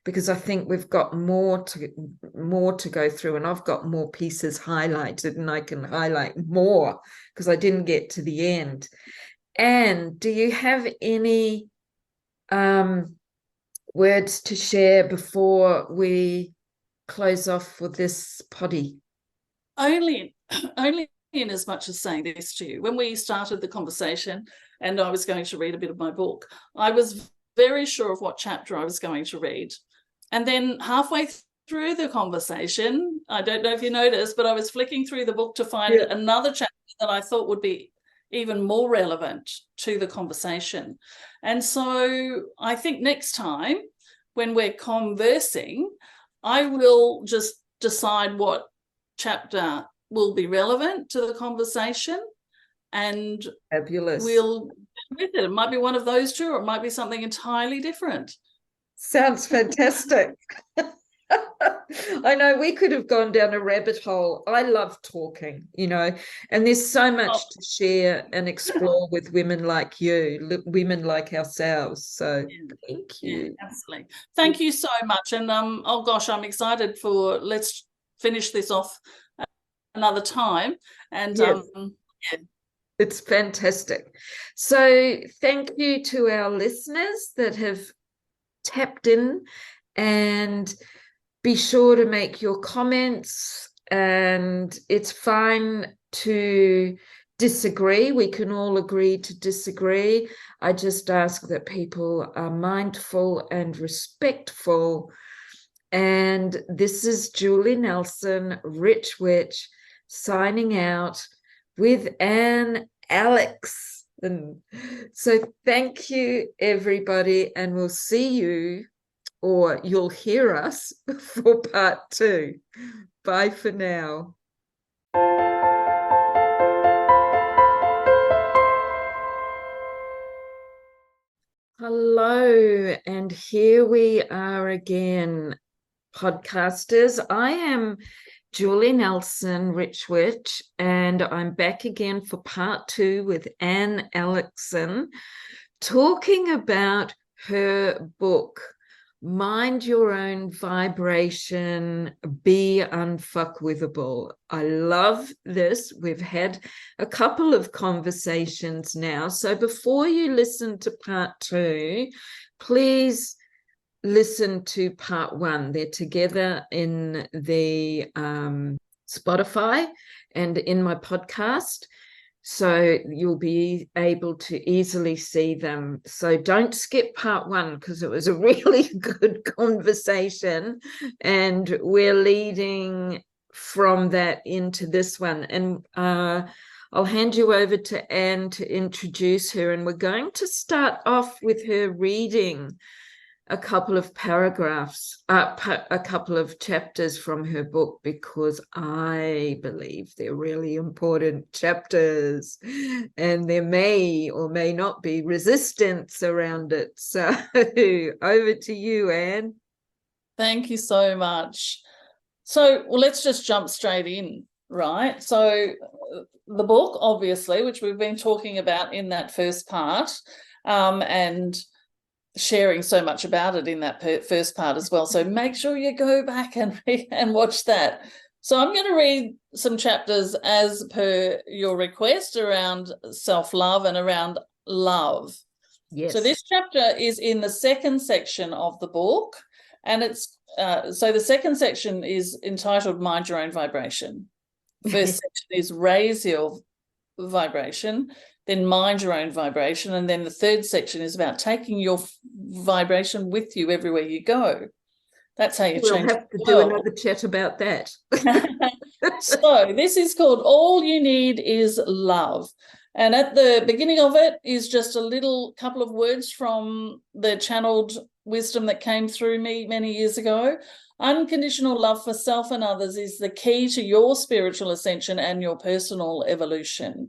because I think we've got more to go through, and I've got more pieces highlighted and I can highlight more because I didn't get to the end. Anne, do you have any words to share before we close off with this poddy? Only in as much as saying this to you. When we started the conversation and I was going to read a bit of my book, I was very sure of what chapter I was going to read. And then halfway through the conversation, I don't know if you noticed, but I was flicking through the book to find another chapter that I thought would be even more relevant to the conversation. And so I think next time when we're conversing, I will just decide what chapter will be relevant to the conversation, and fabulous. We'll with it. It might be one of those two, or it might be something entirely different. Sounds fantastic. I know we could have gone down a rabbit hole. I love talking, and there's so much to share and explore with women like you, women like ourselves. So thank you. Yeah, absolutely. Thank you so much. And oh gosh, I'm excited for, let's finish this off another time. And it's fantastic. So thank you to our listeners that have tapped in, and be sure to make your comments. And it's fine to disagree. We can all agree to disagree. I just ask that people are mindful and respectful. And this is Julie Nelson, Rich Witch, signing out with Anne Aleckson. So thank you, everybody, and we'll see you, or you'll hear us, for part 2. Bye for now. Hello, and here we are again, podcasters. I am Julie Nelson, Rich Witch, and I'm back again for part 2 with Anne Aleckson, talking about her book, Mind Your Own Vibration, Be Unfuckwithable. I love this. We've had a couple of conversations now. So before you listen to part 2, please listen to part 1. They're together in the Spotify and in my podcast, so you'll be able to easily see them. So don't skip part 1, because it was a really good conversation, and we're leading from that into this one. And I'll hand you over to Anne to introduce her. And we're going to start off with her reading a couple of paragraphs, a couple of chapters from her book, because I believe they're really important chapters and there may or may not be resistance around it. So over to you, Anne. Thank you so much. So, well, let's just jump straight in, right? So the book, obviously, which we've been talking about in that first part, and sharing so much about it in that first part as well. So make sure you go back and watch that. So I'm going to read some chapters as per your request around self-love and around love. Yes. So this chapter is in the second section of the book, and it's so the second section is entitled Mind Your Own Vibration. First section is Raise Your Vibration, then Mind Your Own Vibration, and then the third section is about taking your vibration with you everywhere you go. That's how you change the world. We'll have to do another chat about that. So this is called All You Need Is Love. And at the beginning of it is just a little couple of words from the channeled wisdom that came through me many years ago. Unconditional love for self and others is the key to your spiritual ascension and your personal evolution.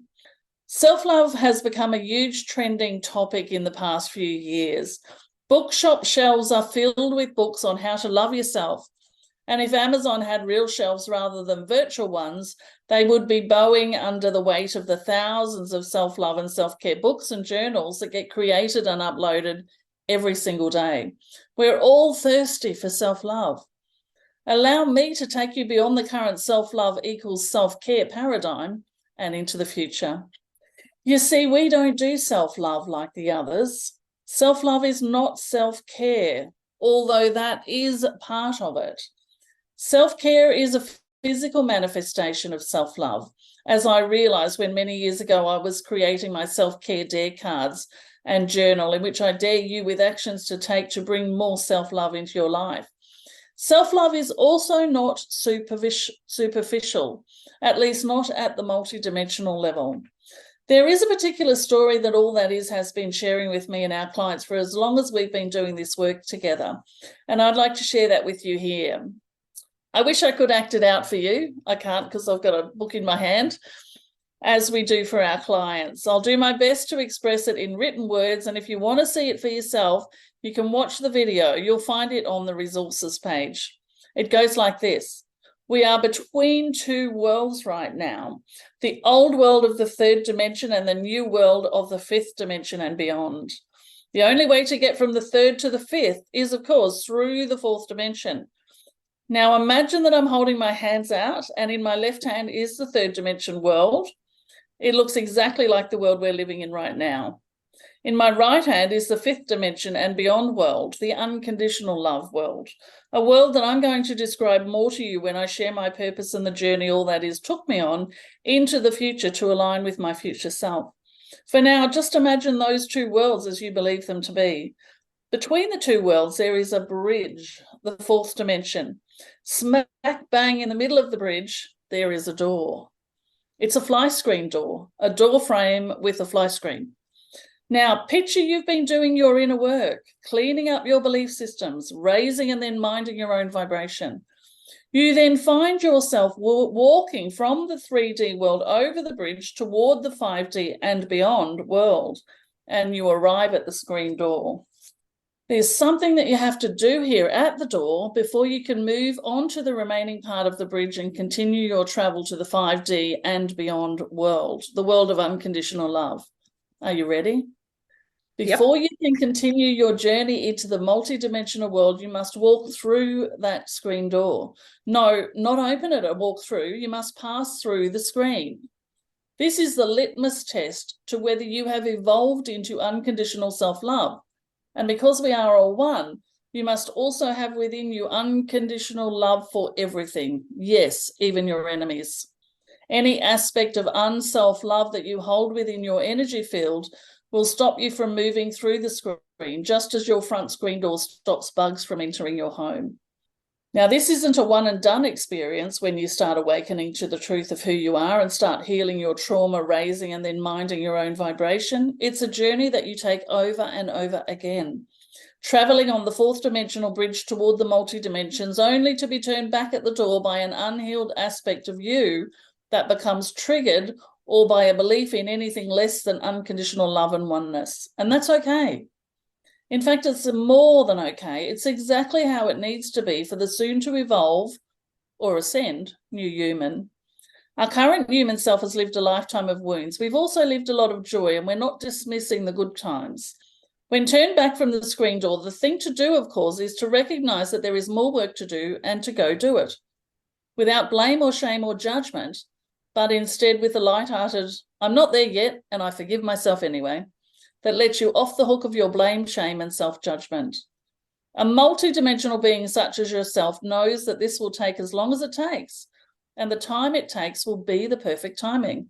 Self-love has become a huge trending topic in the past few years. Bookshop shelves are filled with books on how to love yourself. And if Amazon had real shelves rather than virtual ones, they would be bowing under the weight of the thousands of self-love and self-care books and journals that get created and uploaded every single day. We're all thirsty for self-love. Allow me to take you beyond the current self-love equals self-care paradigm and into the future. You see, we don't do self-love like the others. Self-love is not self-care, although that is part of it. Self-care is a physical manifestation of self-love, as I realized when many years ago I was creating my self-care dare cards and journal in which I dare you with actions to take to bring more self-love into your life. Self-love is also not superficial, at least not at the multidimensional level. There is a particular story that All That Is has been sharing with me and our clients for as long as we've been doing this work together. And I'd like to share that with you here. I wish I could act it out for you. I can't because I've got a book in my hand, as we do for our clients. I'll do my best to express it in written words. And if you want to see it for yourself, you can watch the video. You'll find it on the resources page. It goes like this. We are between two worlds right now, the old world of the third dimension and the new world of the fifth dimension and beyond. The only way to get from the third to the fifth is, of course, through the fourth dimension. Now imagine that I'm holding my hands out and in my left hand is the third dimension world. It looks exactly like the world we're living in right now. In my right hand is the fifth dimension and beyond world, the unconditional love world, a world that I'm going to describe more to you when I share my purpose and the journey All That Is took me on into the future to align with my future self. For now, just imagine those two worlds as you believe them to be. Between the two worlds, there is a bridge, the fourth dimension. Smack bang in the middle of the bridge, there is a door. It's a fly screen door, a door frame with a fly screen. Now, picture you've been doing your inner work, cleaning up your belief systems, raising and then minding your own vibration. You then find yourself walking from the 3D world over the bridge toward the 5D and beyond world, and you arrive at the screen door. There's something that you have to do here at the door before you can move on to the remaining part of the bridge and continue your travel to the 5D and beyond world, the world of unconditional love. Are you ready? Before you can continue your journey into the multidimensional world, you must walk through that screen door. No, not open it or walk through. You must pass through the screen. This is the litmus test to whether you have evolved into unconditional self-love. And because we are all one, you must also have within you unconditional love for everything. Yes, even your enemies. Any aspect of unself-love that you hold within your energy field will stop you from moving through the screen, just as your front screen door stops bugs from entering your home. Now, this isn't a one and done experience when you start awakening to the truth of who you are and start healing your trauma, raising and then minding your own vibration. It's a journey that you take over and over again, traveling on the fourth dimensional bridge toward the multi-dimensions, only to be turned back at the door by an unhealed aspect of you that becomes triggered, or by a belief in anything less than unconditional love and oneness. And that's okay. In fact, it's more than okay. It's exactly how it needs to be for the soon to evolve or ascend new human. Our current human self has lived a lifetime of wounds. We've also lived a lot of joy, and we're not dismissing the good times. When turned back from the screen door, the thing to do, of course, is to recognize that there is more work to do and to go do it, without blame or shame or judgment, but instead with a light-hearted, I'm not there yet, and I forgive myself anyway, that lets you off the hook of your blame, shame, and self-judgment. A multi-dimensional being such as yourself knows that this will take as long as it takes, and the time it takes will be the perfect timing.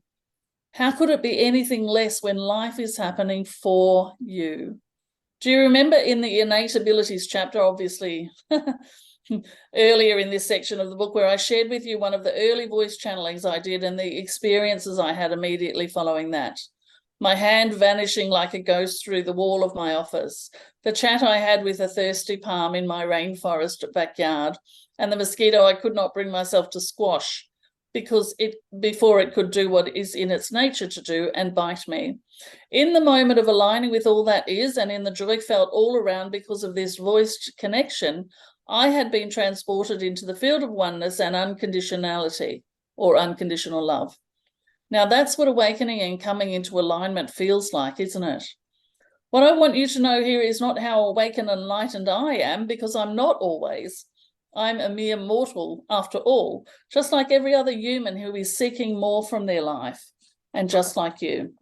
How could it be anything less when life is happening for you? Do you remember in the innate abilities chapter, obviously, earlier in this section of the book, where I shared with you one of the early voice channelings I did and the experiences I had immediately following that? My hand vanishing like a ghost through the wall of my office, the chat I had with a thirsty palm in my rainforest backyard, and the mosquito I could not bring myself to squash before it could do what is in its nature to do and bite me. In the moment of aligning with all that is, and in the joy felt all around because of this voiced connection, I had been transported into the field of oneness and unconditionality, or unconditional love. Now, that's what awakening and coming into alignment feels like, isn't it? What I want you to know here is not how awakened and enlightened I am, because I'm not always. I'm a mere mortal, after all, just like every other human who is seeking more from their life, and just like you.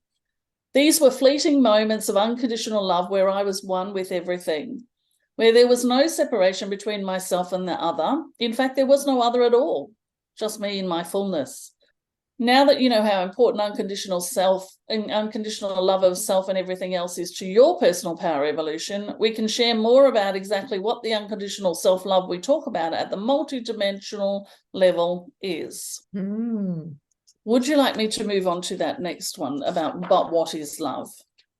These were fleeting moments of unconditional love where I was one with everything, where there was no separation between myself and the other. In fact, there was no other at all, just me in my fullness. Now that you know how important unconditional love of self and everything else is to your personal power evolution, we can share more about exactly what the unconditional self-love we talk about at the multidimensional level is. Would you like me to move on to that next one about what is love?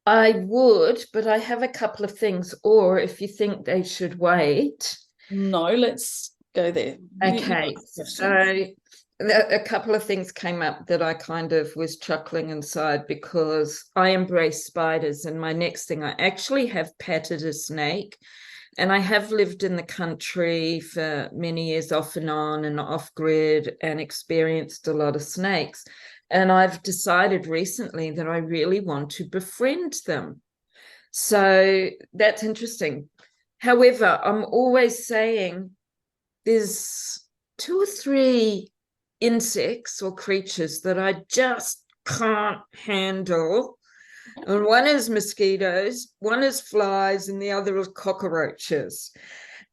I would, but I have a couple of things, or if you think they should wait. No, let's go there. Okay, so a couple of things came up that I kind of was chuckling inside, because I embrace spiders, and my next thing, I actually have petted a snake, and I have lived in the country for many years off and on and off grid, and experienced a lot of snakes. And I've decided recently that I really want to befriend them. So that's interesting. However, I'm always saying there's 2 or 3 insects or creatures that I just can't handle. And one is mosquitoes, one is flies, and the other is cockroaches.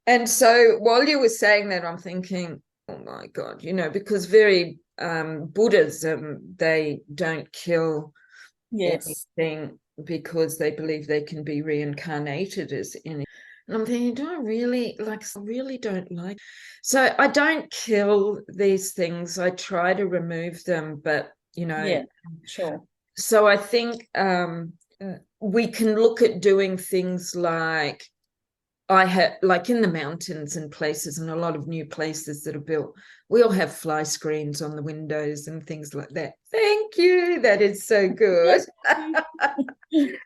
And so while you were saying that, I'm thinking, oh my God, because very Buddhism, they don't kill anything because they believe they can be reincarnated as any. And I'm thinking, do I really don't like. So I don't kill these things. I try to remove them, but Yeah, sure. So I think we can look at doing things like like in the mountains and places, and a lot of new places that are built, we all have fly screens on the windows and things like that. Thank you. That is so good.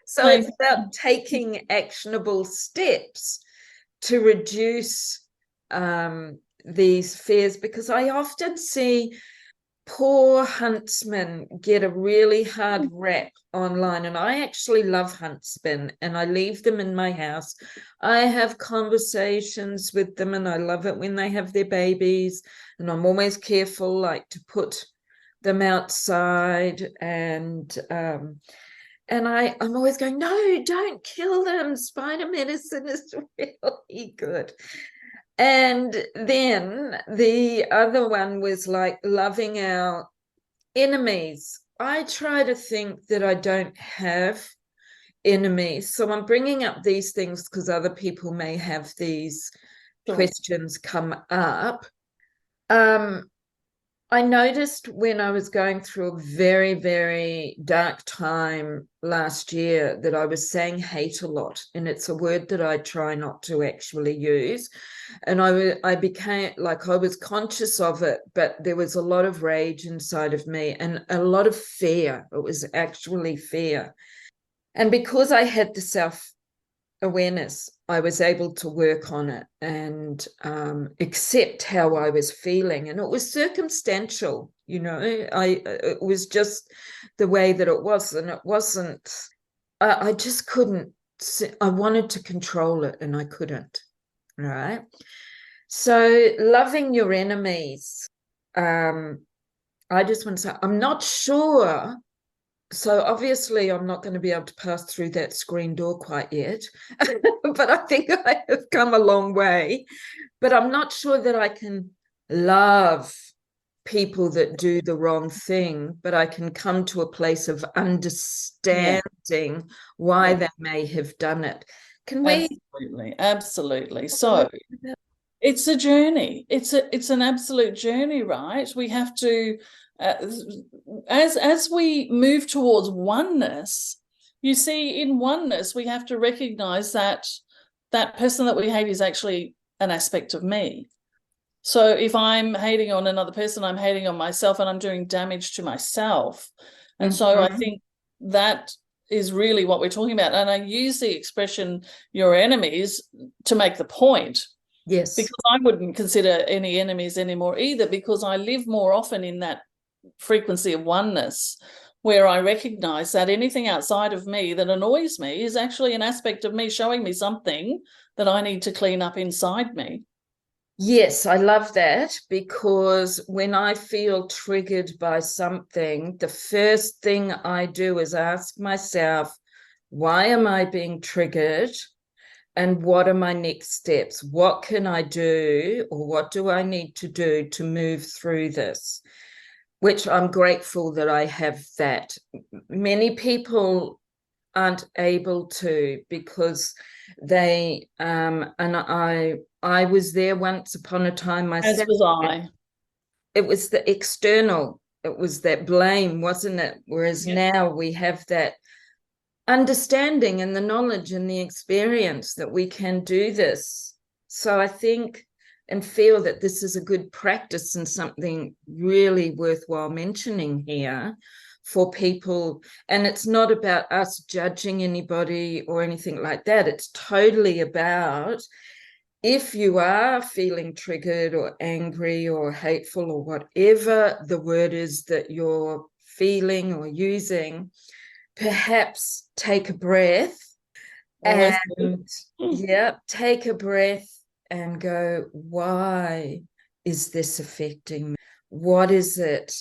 So it's about taking actionable steps to reduce these fears, because I often see poor huntsmen get a really hard rap online, and I actually love huntsmen, and I leave them in my house. I have conversations with them, and I love it when they have their babies, and I'm always careful like to put them outside, and I'm always going, no, don't kill them. Spider medicine is really good. And then the other one was like loving our enemies. I try to think that I don't have enemies. So I'm bringing up these things because other people may have these Sure. questions come up. I noticed when I was going through a very, very dark time last year that I was saying hate a lot, and it's a word that I try not to actually use. And I became like, I was conscious of it, but there was a lot of rage inside of me and a lot of fear. It was actually fear. And because I had the self-awareness, I was able to work on it and accept how I was feeling. And it was circumstantial, it was just the way that it was. And it wasn't, I just couldn't, I wanted to control it and I couldn't, right? So loving your enemies, I just want to say, I'm not sure. So obviously I'm not going to be able to pass through that screen door quite yet, but I think I have come a long way. But I'm not sure that I can love people that do the wrong thing, but I can come to a place of understanding why they may have done it. Can we? Absolutely. So it's a journey. It's an absolute journey, right? We have to, as we move towards oneness, you see, in oneness, we have to recognize that that person that we hate is actually an aspect of me. So if I'm hating on another person, I'm hating on myself and I'm doing damage to myself. And so I think that is really what we're talking about. And I use the expression your enemies to make the point. Yes. Because I wouldn't consider any enemies anymore either, because I live more often in that frequency of oneness where I recognize that anything outside of me that annoys me is actually an aspect of me showing me something that I need to clean up inside me. Yes, I love that, because when I feel triggered by something, the first thing I do is ask myself, why am I being triggered? And what are my next steps? What can I do, or what do I need to do to move through this? Which I'm grateful that I have that. Many people aren't able to, because they and I was there once upon a time myself. As was I. It was the external, it was that blame, wasn't it? Whereas now we have that understanding and the knowledge and the experience that we can do this. So I think and feel that this is a good practice and something really worthwhile mentioning here for people. And it's not about us judging anybody or anything like that. It's totally about, if you are feeling triggered or angry or hateful or whatever the word is that you're feeling or using, perhaps take a breath and take a breath and go, why is this affecting me? What is it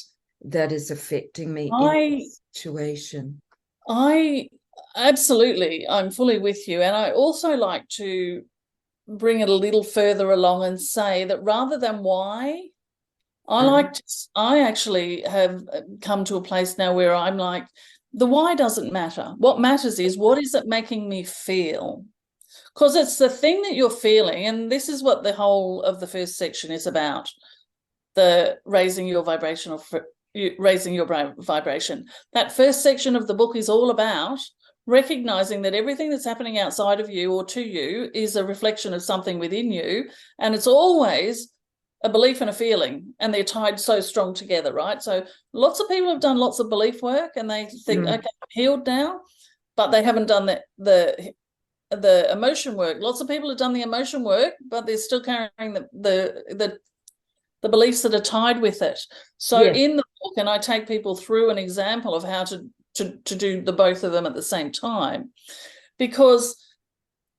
that is affecting me in this situation? Absolutely, I'm fully with you. And I also like to bring it a little further along and say that rather than why, I actually have come to a place now where I'm like, the why doesn't matter. What matters is, what is it making me feel? Because it's the thing that you're feeling, and this is what the whole of the first section is about, the raising your vibration. That first section of the book is all about recognizing that everything that's happening outside of you or to you is a reflection of something within you, and it's always a belief and a feeling, and they're tied so strong together, right? So lots of people have done lots of belief work and they think, okay, I'm healed now, but they haven't done the emotion work. Lots of people have done the emotion work, but they're still carrying the beliefs that are tied with it. So in the book, and I take people through an example of how to do the both of them at the same time, because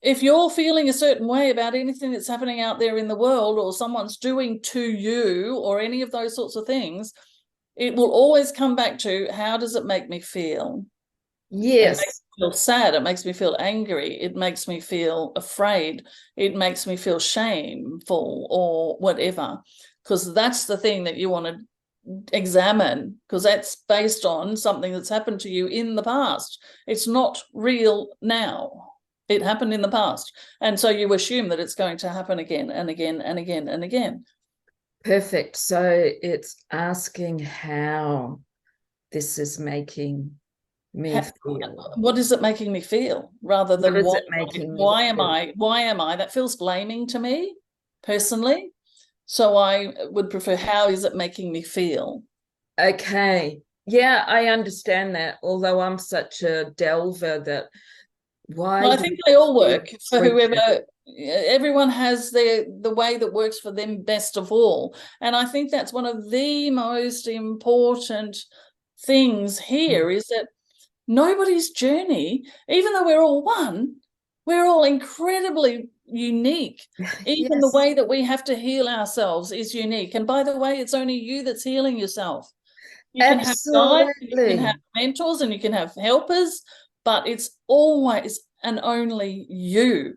if you're feeling a certain way about anything that's happening out there in the world, or someone's doing to you, or any of those sorts of things, it will always come back to, how does it make me feel? Yes. It makes me feel sad. It makes me feel angry. It makes me feel afraid. It makes me feel shameful or whatever, because that's the thing that you want to examine, because that's based on something that's happened to you in the past. It's not real now. It happened in the past. And so you assume that it's going to happen again and again and again and again. Perfect. So it's asking how this is making me feel. What is it making me feel, rather than What is it making me why feel? why am I? That feels blaming to me personally. So I would prefer, how is it making me feel? Okay. Yeah, I understand that. Although I'm such a delver that why Well, I do think they all we work for whoever. Everyone has the way that works for them best of all. And I think that's one of the most important things here, is that nobody's journey, even though we're all one, we're all incredibly unique. Even the Yes, way that we have to heal ourselves is unique. And by the way, it's only you that's healing yourself. You can have guides, you can have absolutely. mentors, and you can have helpers, but it's always and only you.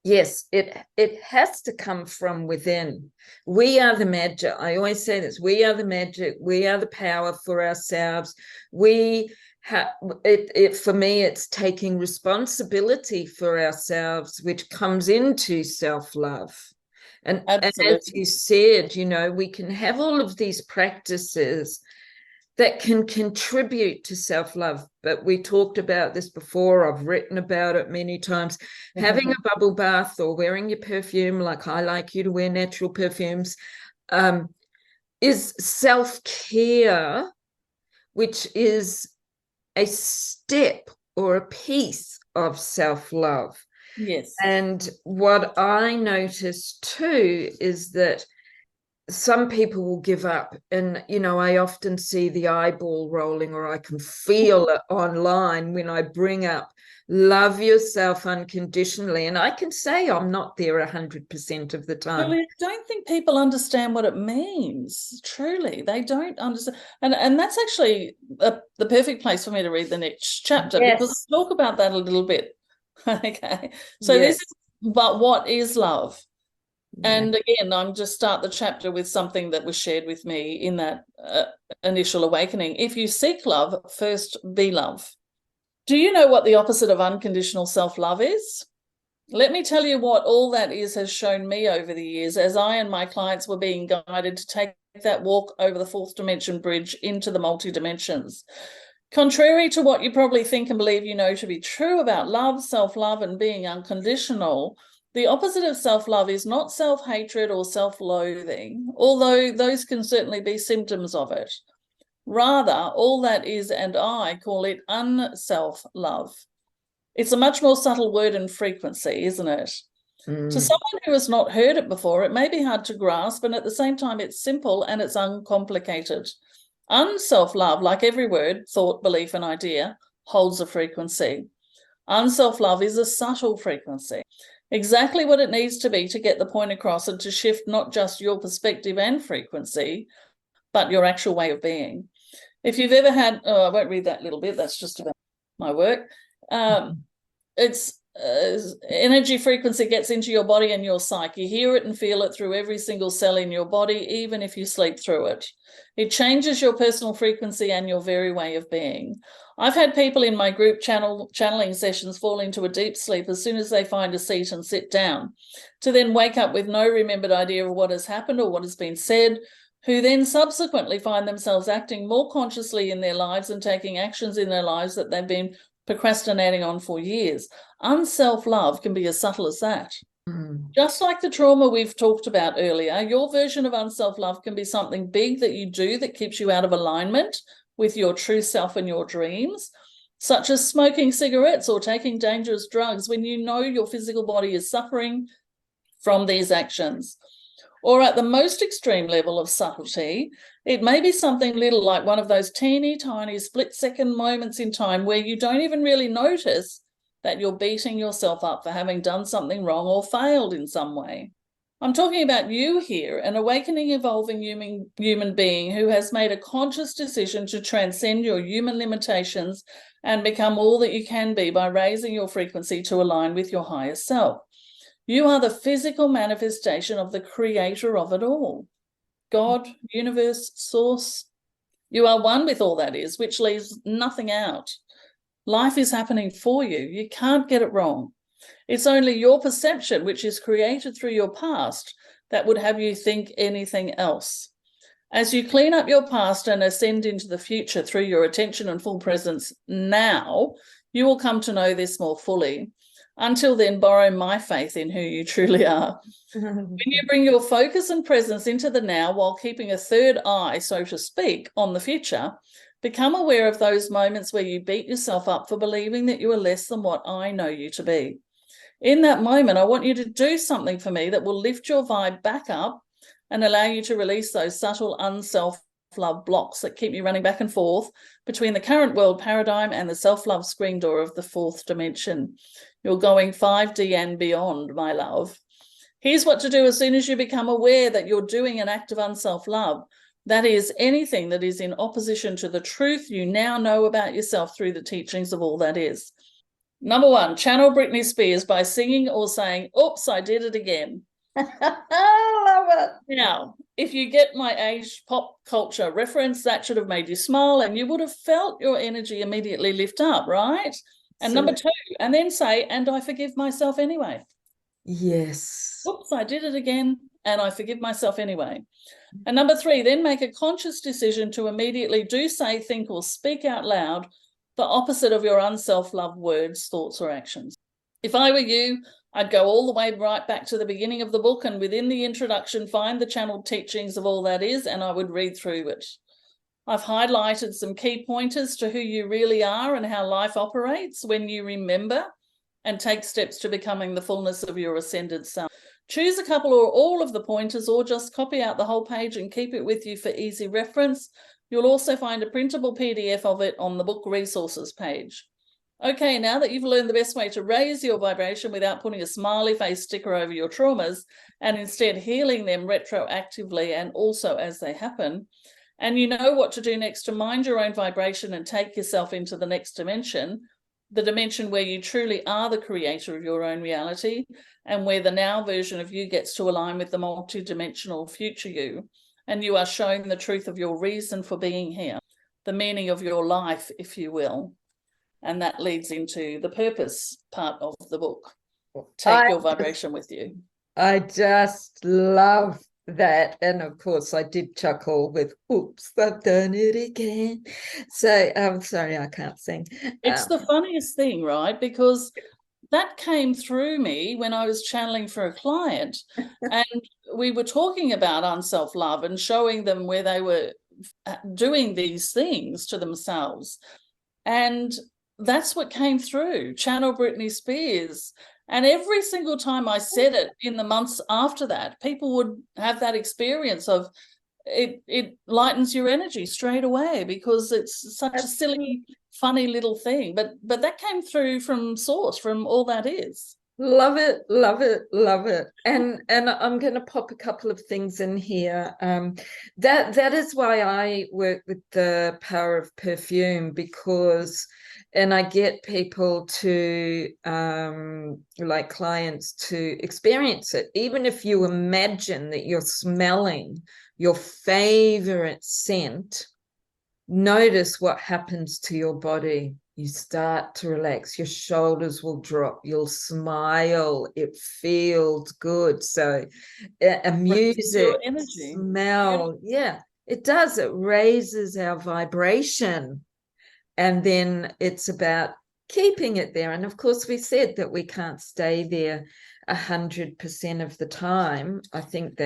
Yes, it has to come from within. We are the magic. I always say this. We are the magic. We are the power for ourselves. We have it for me, it's taking responsibility for ourselves, which comes into self-love. And as Absolutely. you said, we can have all of these practices that can contribute to self-love. But we talked about this before. I've written about it many times. Having a bubble bath or wearing your perfume, like I like you to wear natural perfumes, is self-care, which is a step or a piece of self-love. Yes. And what I notice too is that some people will give up, and I often see the eyeball rolling, or I can feel it online when I bring up love yourself unconditionally, and I can say I'm not there 100% of the time. Julie, I don't think people understand what it means. Truly, they don't understand. And that's actually the perfect place for me to read the next chapter, because Yes. I talk about that a little bit. Okay. So this Yes. is, but what is love? Yeah. And again, I'm just start the chapter with something that was shared with me in that initial awakening. If you seek love, first be love. Do you know what the opposite of unconditional self-love is? Let me tell you what all that is has shown me over the years, as I and my clients were being guided to take that walk over the fourth dimension bridge into the multi-dimensions. Contrary to what you probably think and believe you know to be true about love, self-love, and being unconditional, the opposite of self-love is not self-hatred or self-loathing, although those can certainly be symptoms of it. Rather, all that is, and I call it unself-love. It's a much more subtle word and frequency, isn't it? To someone who has not heard it before, it may be hard to grasp, and at the same time, it's simple and it's uncomplicated. Unself-love, like every word, thought, belief, and idea, holds a frequency. Unself-love is a subtle frequency, exactly what it needs to be to get the point across and to shift not just your perspective and frequency, but your actual way of being. If you've ever had, I won't read that little bit, that's just about my work. It's energy frequency gets into your body and your psyche. You hear it and feel it through every single cell in your body, even if you sleep through it. It changes your personal frequency and your very way of being. I've had people in my group channeling sessions fall into a deep sleep as soon as they find a seat and sit down, to then wake up with no remembered idea of what has happened or what has been said, who then subsequently find themselves acting more consciously in their lives and taking actions in their lives that they've been procrastinating on for years. Unself-love can be as subtle as that. Just like the trauma we've talked about earlier, your version of unself-love can be something big that you do that keeps you out of alignment with your true self and your dreams, such as smoking cigarettes or taking dangerous drugs when you know your physical body is suffering from these actions. Or at the most extreme level of subtlety, it may be something little like one of those teeny tiny split-second moments in time where you don't even really notice that you're beating yourself up for having done something wrong or failed in some way. I'm talking about you here, an awakening, evolving human being who has made a conscious decision to transcend your human limitations and become all that you can be by raising your frequency to align with your higher self. You are the physical manifestation of the creator of it all. God, universe, source. You are one with all that is, which leaves nothing out. Life is happening for you. You can't get it wrong. It's only your perception, which is created through your past, that would have you think anything else. As you clean up your past and ascend into the future through your attention and full presence now, you will come to know this more fully. Until then, borrow my faith in who you truly are. When you bring your focus and presence into the now while keeping a third eye, so to speak, on the future, become aware of those moments where you beat yourself up for believing that you are less than what I know you to be. In that moment, I want you to do something for me that will lift your vibe back up and allow you to release those subtle unself-love blocks that keep you running back and forth between the current world paradigm and the self-love screen door of the fourth dimension. You're going 5D and beyond, my love. Here's what to do as soon as you become aware that you're doing an act of unself-love. That is anything that is in opposition to the truth you now know about yourself through the teachings of all that is. Number 1, channel Britney Spears by singing or saying, "Oops, I did it again." I love it. Now, if you get my age pop culture reference, that should have made you smile and you would have felt your energy immediately lift up, right? And number 2, and then say, "And I forgive myself anyway." Yes. Oops, I did it again, and I forgive myself anyway. And number 3, then make a conscious decision to immediately do, say, think, or speak out loud the opposite of your unself-love words, thoughts, or actions. If I were you, I'd go all the way right back to the beginning of the book and within the introduction, find the channeled teachings of all that is, and I would read through it. I've highlighted some key pointers to who you really are and how life operates when you remember and take steps to becoming the fullness of your ascended self. Choose a couple or all of the pointers, or just copy out the whole page and keep it with you for easy reference. You'll also find a printable PDF of it on the book resources page. Okay, now that you've learned the best way to raise your vibration without putting a smiley face sticker over your traumas and instead healing them retroactively and also as they happen, and you know what to do next to mind your own vibration and take yourself into the next dimension, the dimension where you truly are the creator of your own reality and where the now version of you gets to align with the multidimensional future you, and you are showing the truth of your reason for being here, the meaning of your life, if you will. And that leads into the purpose part of the book. Take your vibration with you. I just love that. And of course, I did chuckle with, "Oops, I've done it again." So I'm sorry, I can't sing. It's the funniest thing, right? Because that came through me when I was channeling for a client and we were talking about unself-love and showing them where they were doing these things to themselves. And that's what came through, channel Britney Spears. And every single time I said it in the months after that, people would have that experience of it lightens your energy straight away because it's such a silly, funny little thing. But that came through from source, from all that is. Love it, love it, love it. And I'm going to pop a couple of things in here. That is why I work with the power of perfume, because, and I get people to, like clients, to experience it. Even if you imagine that you're smelling your favorite scent, notice what happens to your body. You start to relax, your shoulders will drop, you'll smile, it feels good. So a music, energy, smell, yeah, it does. It raises our vibration. And then it's about keeping it there. And of course, we said that we can't stay there 100% of the time. I think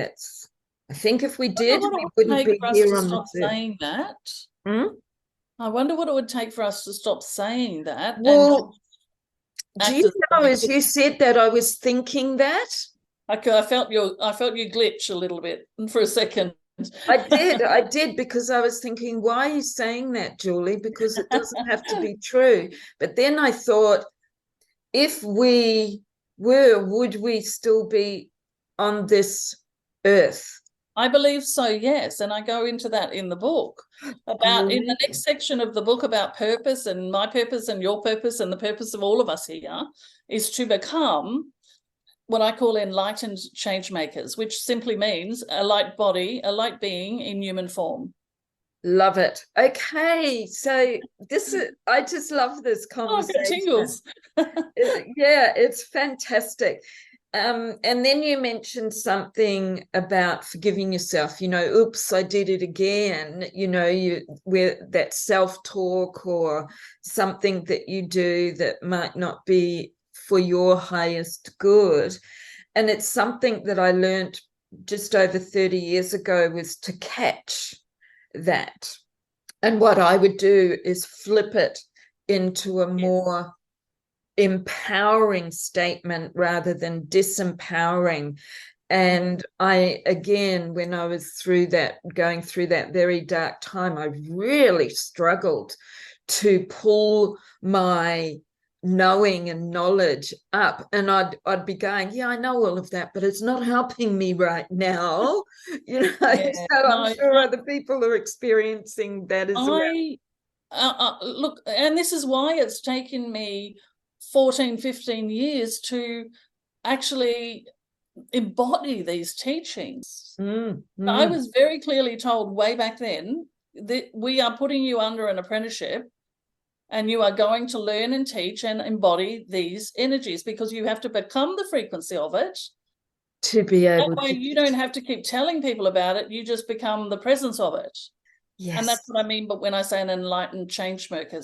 if we did, we wouldn't be here on the saying that. I wonder what it would take for us to stop saying that. Well, do you know, as you said that, I was thinking that. I felt you glitch a little bit for a second. I did, because I was thinking, why are you saying that, Julie? Because it doesn't have to be true. But then I thought, if we were, would we still be on this earth? I believe so, yes. And I go into that in the book about in the next section of the book about purpose, and my purpose and your purpose and the purpose of all of us here is to become what I call enlightened change makers, which simply means a light body, a light being in human form. Love it. Okay, so I just love this Oh, I've got conversation. tingles. Yeah, it's fantastic. And then you mentioned something about forgiving yourself, oops, I did it again, where that self-talk or something that you do that might not be for your highest good. And it's something that I learned just over 30 years ago, was to catch that. And what I would do is flip it into a more empowering statement rather than disempowering. And I, again, when I was going through that very dark time, I really struggled to pull my knowing and knowledge up, and I'd be going, yeah, I know all of that, but it's not helping me right now. Yeah, So I'm no, sure other people are experiencing that as well. look, and this is why it's taken me 14, 15 years to actually embody these teachings. I was very clearly told way back then that we are putting you under an apprenticeship and you are going to learn and teach and embody these energies, because you have to become the frequency of it. To be able that way to, you don't have to keep telling people about it. You just become the presence of it. yes, And that's what I mean. But when I say an enlightened change maker,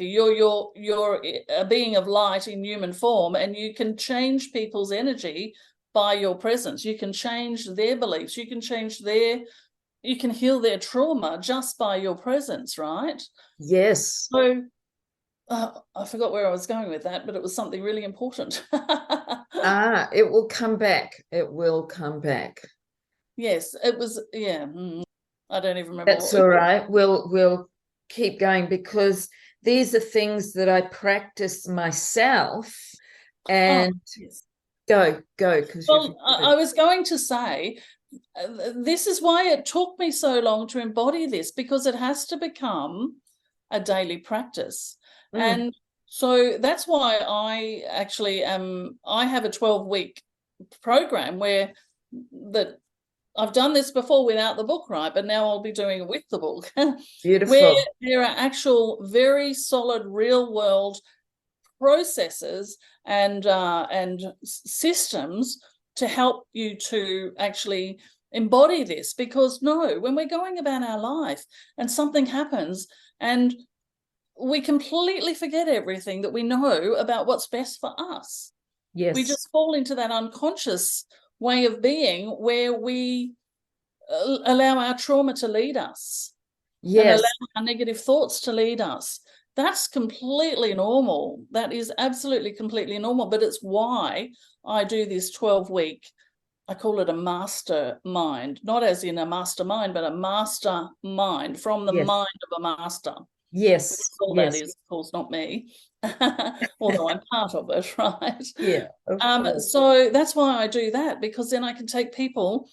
you're a being of light in human form, and you can change people's energy by your presence. You can change their beliefs. You can heal their trauma just by your presence, right? yes. So I forgot where I was going with that, but it was something really important. It will come back. It will come back. Yes, it was. Yeah, I don't even remember That's what all we right. We'll keep going, because these are things that I practice myself. And yes. go, because Well, I was going to say, this is why it took me so long to embody this, because it has to become a daily practice. And so that's why I actually I have a 12-week program where that I've done this before without the book, right? But now I'll be doing it with the book, where beautiful. there are actual very solid real world processes and systems to help you to actually embody this. Because no, when we're going about our life and something happens and we completely forget everything that we know about what's best for us, we Yes, just fall into that unconscious way of being where we allow our trauma to lead us and allow yes, our negative thoughts to lead us. That's completely normal. That is absolutely completely normal. But it's why I do this 12-week, I call it a mastermind, not as in a mastermind, but a mastermind, from the yes, mind of a master. yes, That's all that yes. is, of course, not me, although I'm part of it, right? Yeah, of course. So that's why I do that, because then I can take people,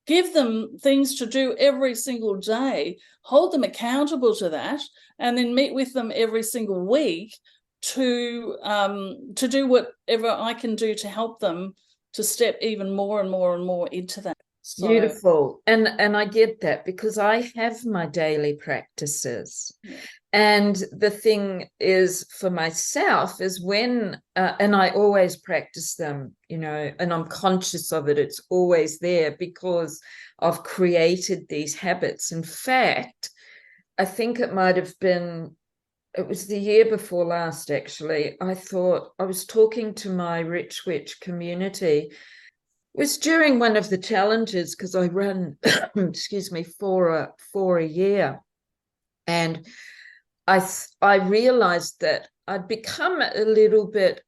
give them things to do every single day, hold them accountable to that, and then meet with them every single week to do whatever I can do to help them to step even more and more and more into that. So Beautiful. And I get that, because I have my daily practices. yeah. And the thing is, for myself, is when, and I always practice them, and I'm conscious of it. It's always there because I've created these habits. In fact, I think it was the year before last, actually. I thought, I was talking to my Rich Witch community. It was during one of the challenges, because I run, excuse me, for a year. And I realized that I'd become a little bit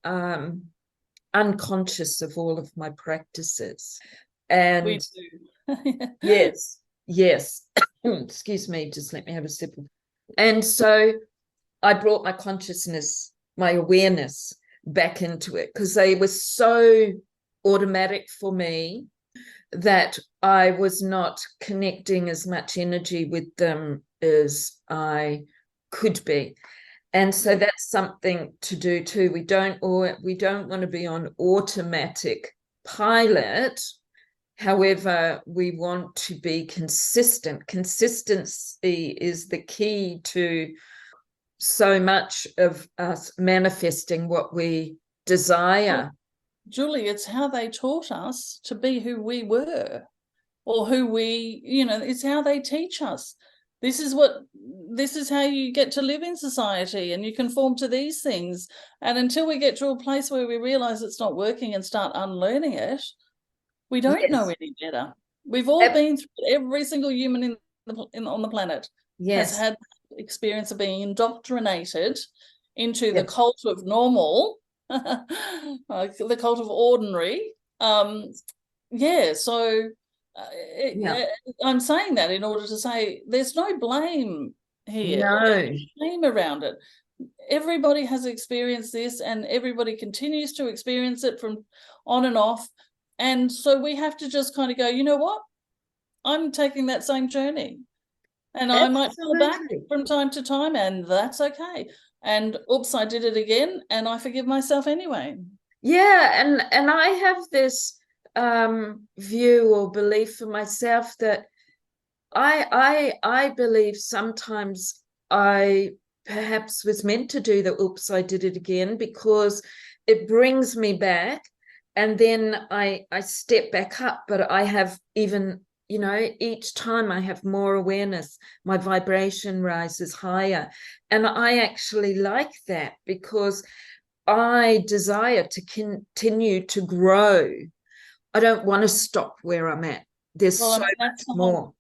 unconscious of all of my practices. We And do. yes, excuse me, just let me have a sip. And so I brought my consciousness, my awareness back into it, because they were so automatic for me that I was not connecting as much energy with them as I could be. And so that's something to do too. We don't want to be on automatic pilot However, we want to be consistent. Consistency is the key to so much of us manifesting what we desire. Julie, it's how they taught us to be who we were, or who we, it's how they teach us. This is how you get to live in society, and you conform to these things. And until we get to a place where we realize it's not working and start unlearning it, we don't know any better. We've all been through, every single human on the planet has had experience of being indoctrinated into the cult of normal, the cult of ordinary. So I'm saying that in order to say there's no blame here. No. There's no shame around it. Everybody has experienced this, and everybody continues to experience it from on and off. And so we have to just kind of go, you know what? I'm taking that same journey. And I might fall back from time to time, and that's okay. And oops, I did it again, and I forgive myself anyway. Yeah, and I have this view or belief for myself that I believe sometimes I perhaps was meant to do the oops, I did it again, because it brings me back, and then I step back up, but I have even, each time I have more awareness, my vibration rises higher. And I actually like that, because I desire to continue to grow. I don't want to stop where I'm at. There's so much more.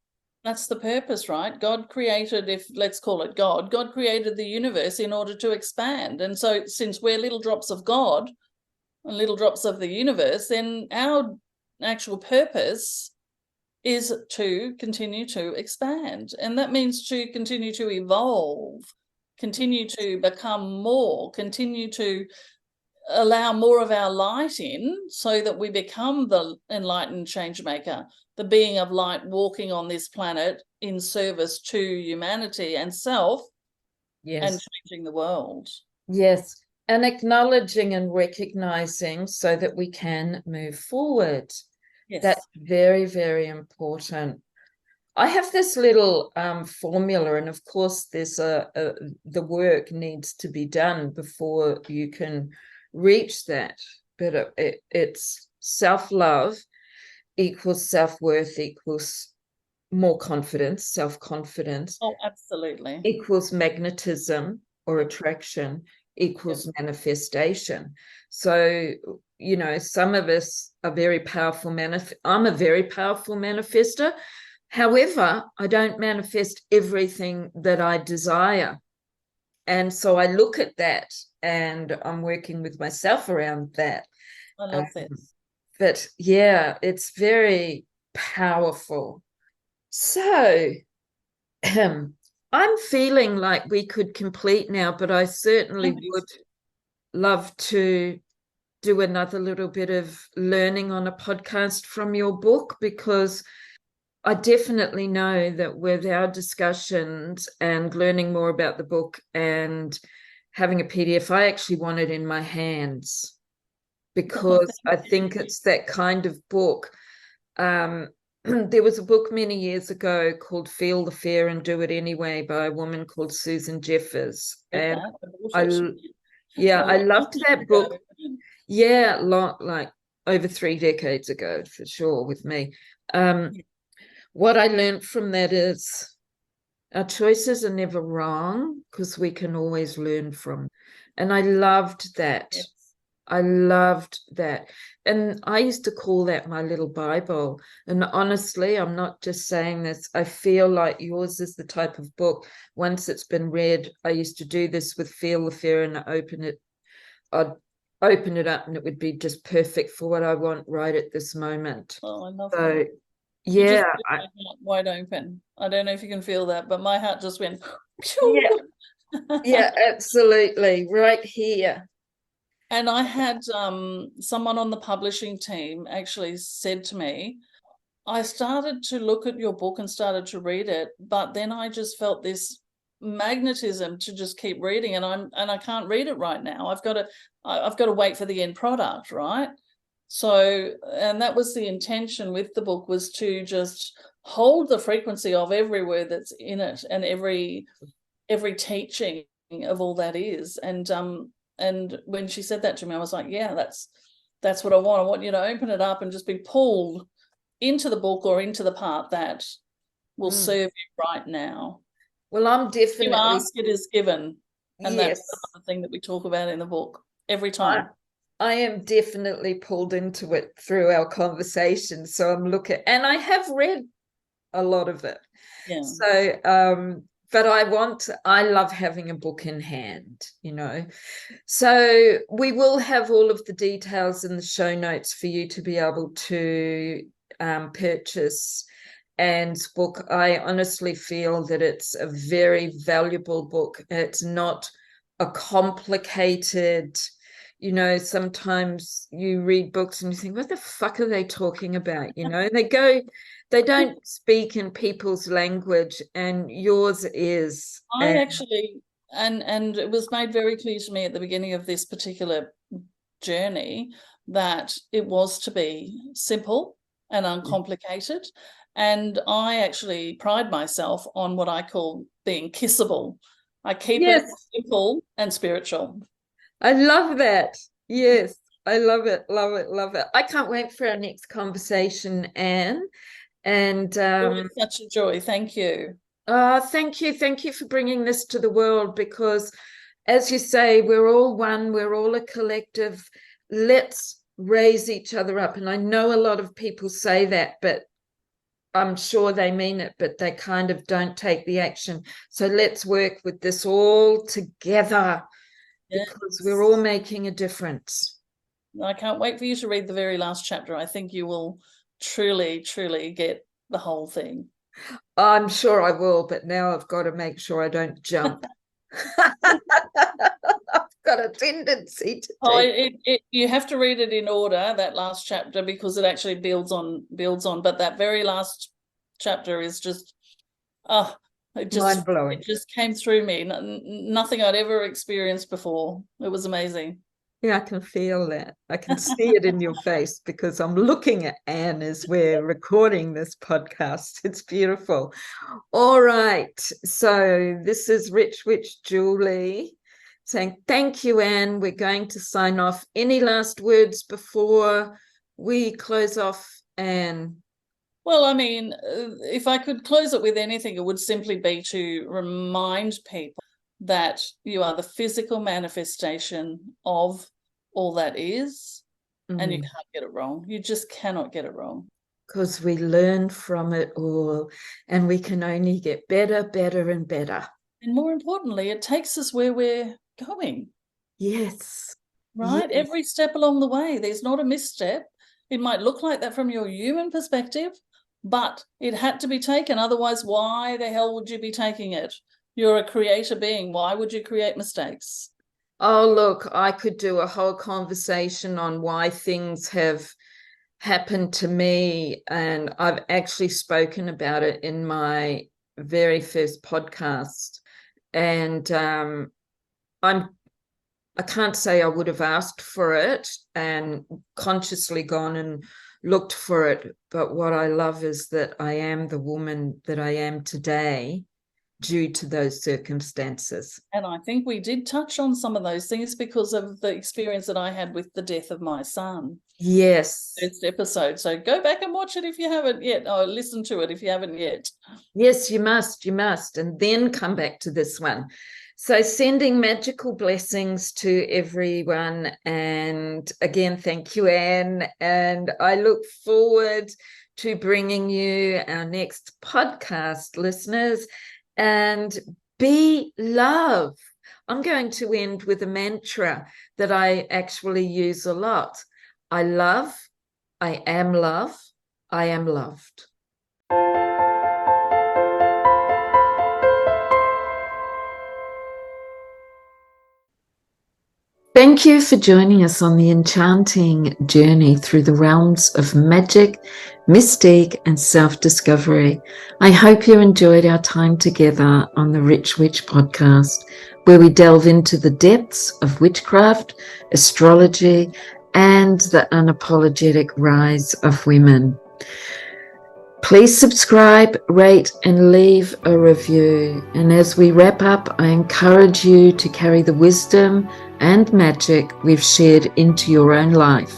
That's the purpose, right? God created, let's call it God created the universe in order to expand. And so since we're little drops of God and little drops of the universe, then our actual purpose is to continue to expand. And that means to continue to evolve, continue to become more, continue to allow more of our light in, so that we become the enlightened change maker, the being of light walking on this planet in service to humanity and self, and changing the world. Yes, and acknowledging and recognizing so that we can move forward. Yes. That's very, very important. I have this little formula, and of course there's the work needs to be done before you can reach that, but it's self-love equals self-worth equals more confidence, self-confidence. Oh, absolutely. Equals magnetism or attraction equals manifestation. So, some of us are very powerful. I'm a very powerful manifester. However, I don't manifest everything that I desire. And so I look at that, and I'm working with myself around that. I love this. But yeah, it's very powerful. So I'm feeling like we could complete now, but I certainly would love to do another little bit of learning on a podcast from your book, because I definitely know that with our discussions and learning more about the book and having a PDF, I actually want it in my hands, because I think it's that kind of book. There was a book many years ago called Feel the Fear and Do It Anyway by a woman called Susan Jeffers. And I loved that book. Yeah, like over 3 decades ago, for sure, with me. What I learned from that is our choices are never wrong, because we can always learn from. And I loved that. Yes. I loved that. And I used to call that my little Bible. And honestly, I'm not just saying this. I feel like yours is the type of book, once it's been read, I used to do this with Feel the Fear, and I'd open it up, and it would be just perfect for what I want right at this moment. Oh, I love that. Yeah, my heart wide open. I don't know if you can feel that, but my heart just went. Yeah, absolutely, right here. And I had someone on the publishing team actually said to me, I started to look at your book and started to read it, but then I just felt this magnetism to just keep reading, and I can't read it right now. I've got to wait for the end product, right? So, and that was the intention with the book, was to just hold the frequency of every word that's in it and every teaching of all that is. And when she said that to me, I was like, yeah, that's what I want. I want you to open it up and just be pulled into the book or into the part that will serve you right now. Well, I'm definitely... You ask, it is given. And yes, that's another thing that we talk about in the book every time. I am definitely pulled into it through our conversation. So I'm looking, and I have read a lot of it. Yeah. So, but I love having a book in hand, you know. So we will have all of the details in the show notes for you to be able to purchase Anne's book. I honestly feel that it's a very valuable book. It's not a complicated, you know, sometimes you read books and you think, what the fuck are they talking about? You know, they don't speak in people's language, and yours is. I actually, and it was made very clear to me at the beginning of this particular journey that it was to be simple and uncomplicated. And I actually pride myself on what I call being kissable. I keep it simple and spiritual. I love that. Yes, I love it, love it, love it. I can't wait for our next conversation, Anne. And it's such a joy. Thank you. Thank you for bringing this to the world, because, as you say, we're all one, we're all a collective. Let's raise each other up. And I know a lot of people say that, but I'm sure they mean it, but they kind of don't take the action. So let's work with this all together, because we're all making a difference. I can't wait for you to read the very last chapter. I think you will truly, truly get the whole thing. I'm sure I will, but now I've got to make sure I don't jump. I've got a tendency to you have to read it in order, that last chapter, because it actually builds on. But that very last chapter is just mind-blowing. It just came through me. Nothing I'd ever experienced before. It was amazing. Yeah, I can feel that. I can see it in your face, because I'm looking at Anne as we're recording this podcast. It's beautiful. All right. So this is Rich Witch Julie saying thank you, Anne. We're going to sign off. Any last words before we close off, Anne? Well, I mean, if I could close it with anything, it would simply be to remind people that you are the physical manifestation of all that is, and you can't get it wrong. You just cannot get it wrong. Because we learn from it all, and we can only get better, better, and better. And more importantly, it takes us where we're going. Yes. Right? Yes. Every step along the way, there's not a misstep. It might look like that from your human perspective, but it had to be taken. Otherwise, why the hell would you be taking it? You're a creator being. Why would you create mistakes? Oh, look, I could do a whole conversation on why things have happened to me. And I've actually spoken about it in my very first podcast. And I can't say I would have asked for it and consciously gone and looked for it. But what I love is that I am the woman that I am today due to those circumstances. And I think we did touch on some of those things because of the experience that I had with the death of my son. Yes. First episode. So go back and watch it if you haven't yet, or listen to it if you haven't yet. Yes, you must, and then come back to this one. So sending magical blessings to everyone. And again, thank you, Anne. And I look forward to bringing you our next podcast, listeners. And be love. I'm going to end with a mantra that I actually use a lot. I love, I am love, I am loved. Thank you for joining us on the enchanting journey through the realms of magic, mystique, and self-discovery. I hope you enjoyed our time together on the Rich Witch podcast, where we delve into the depths of witchcraft, astrology, and the unapologetic rise of women. Please subscribe, rate, and leave a review. And as we wrap up, I encourage you to carry the wisdom and magic we've shared into your own life.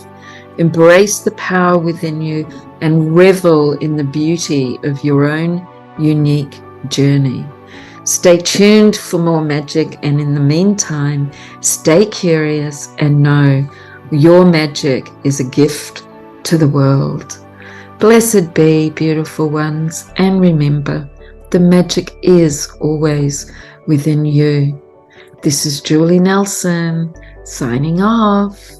Embrace the power within you and revel in the beauty of your own unique journey. Stay tuned for more magic, and in the meantime, stay curious and know your magic is a gift to the world. Blessed be, beautiful ones, and remember, the magic is always within you. This is Julie Nelson, signing off.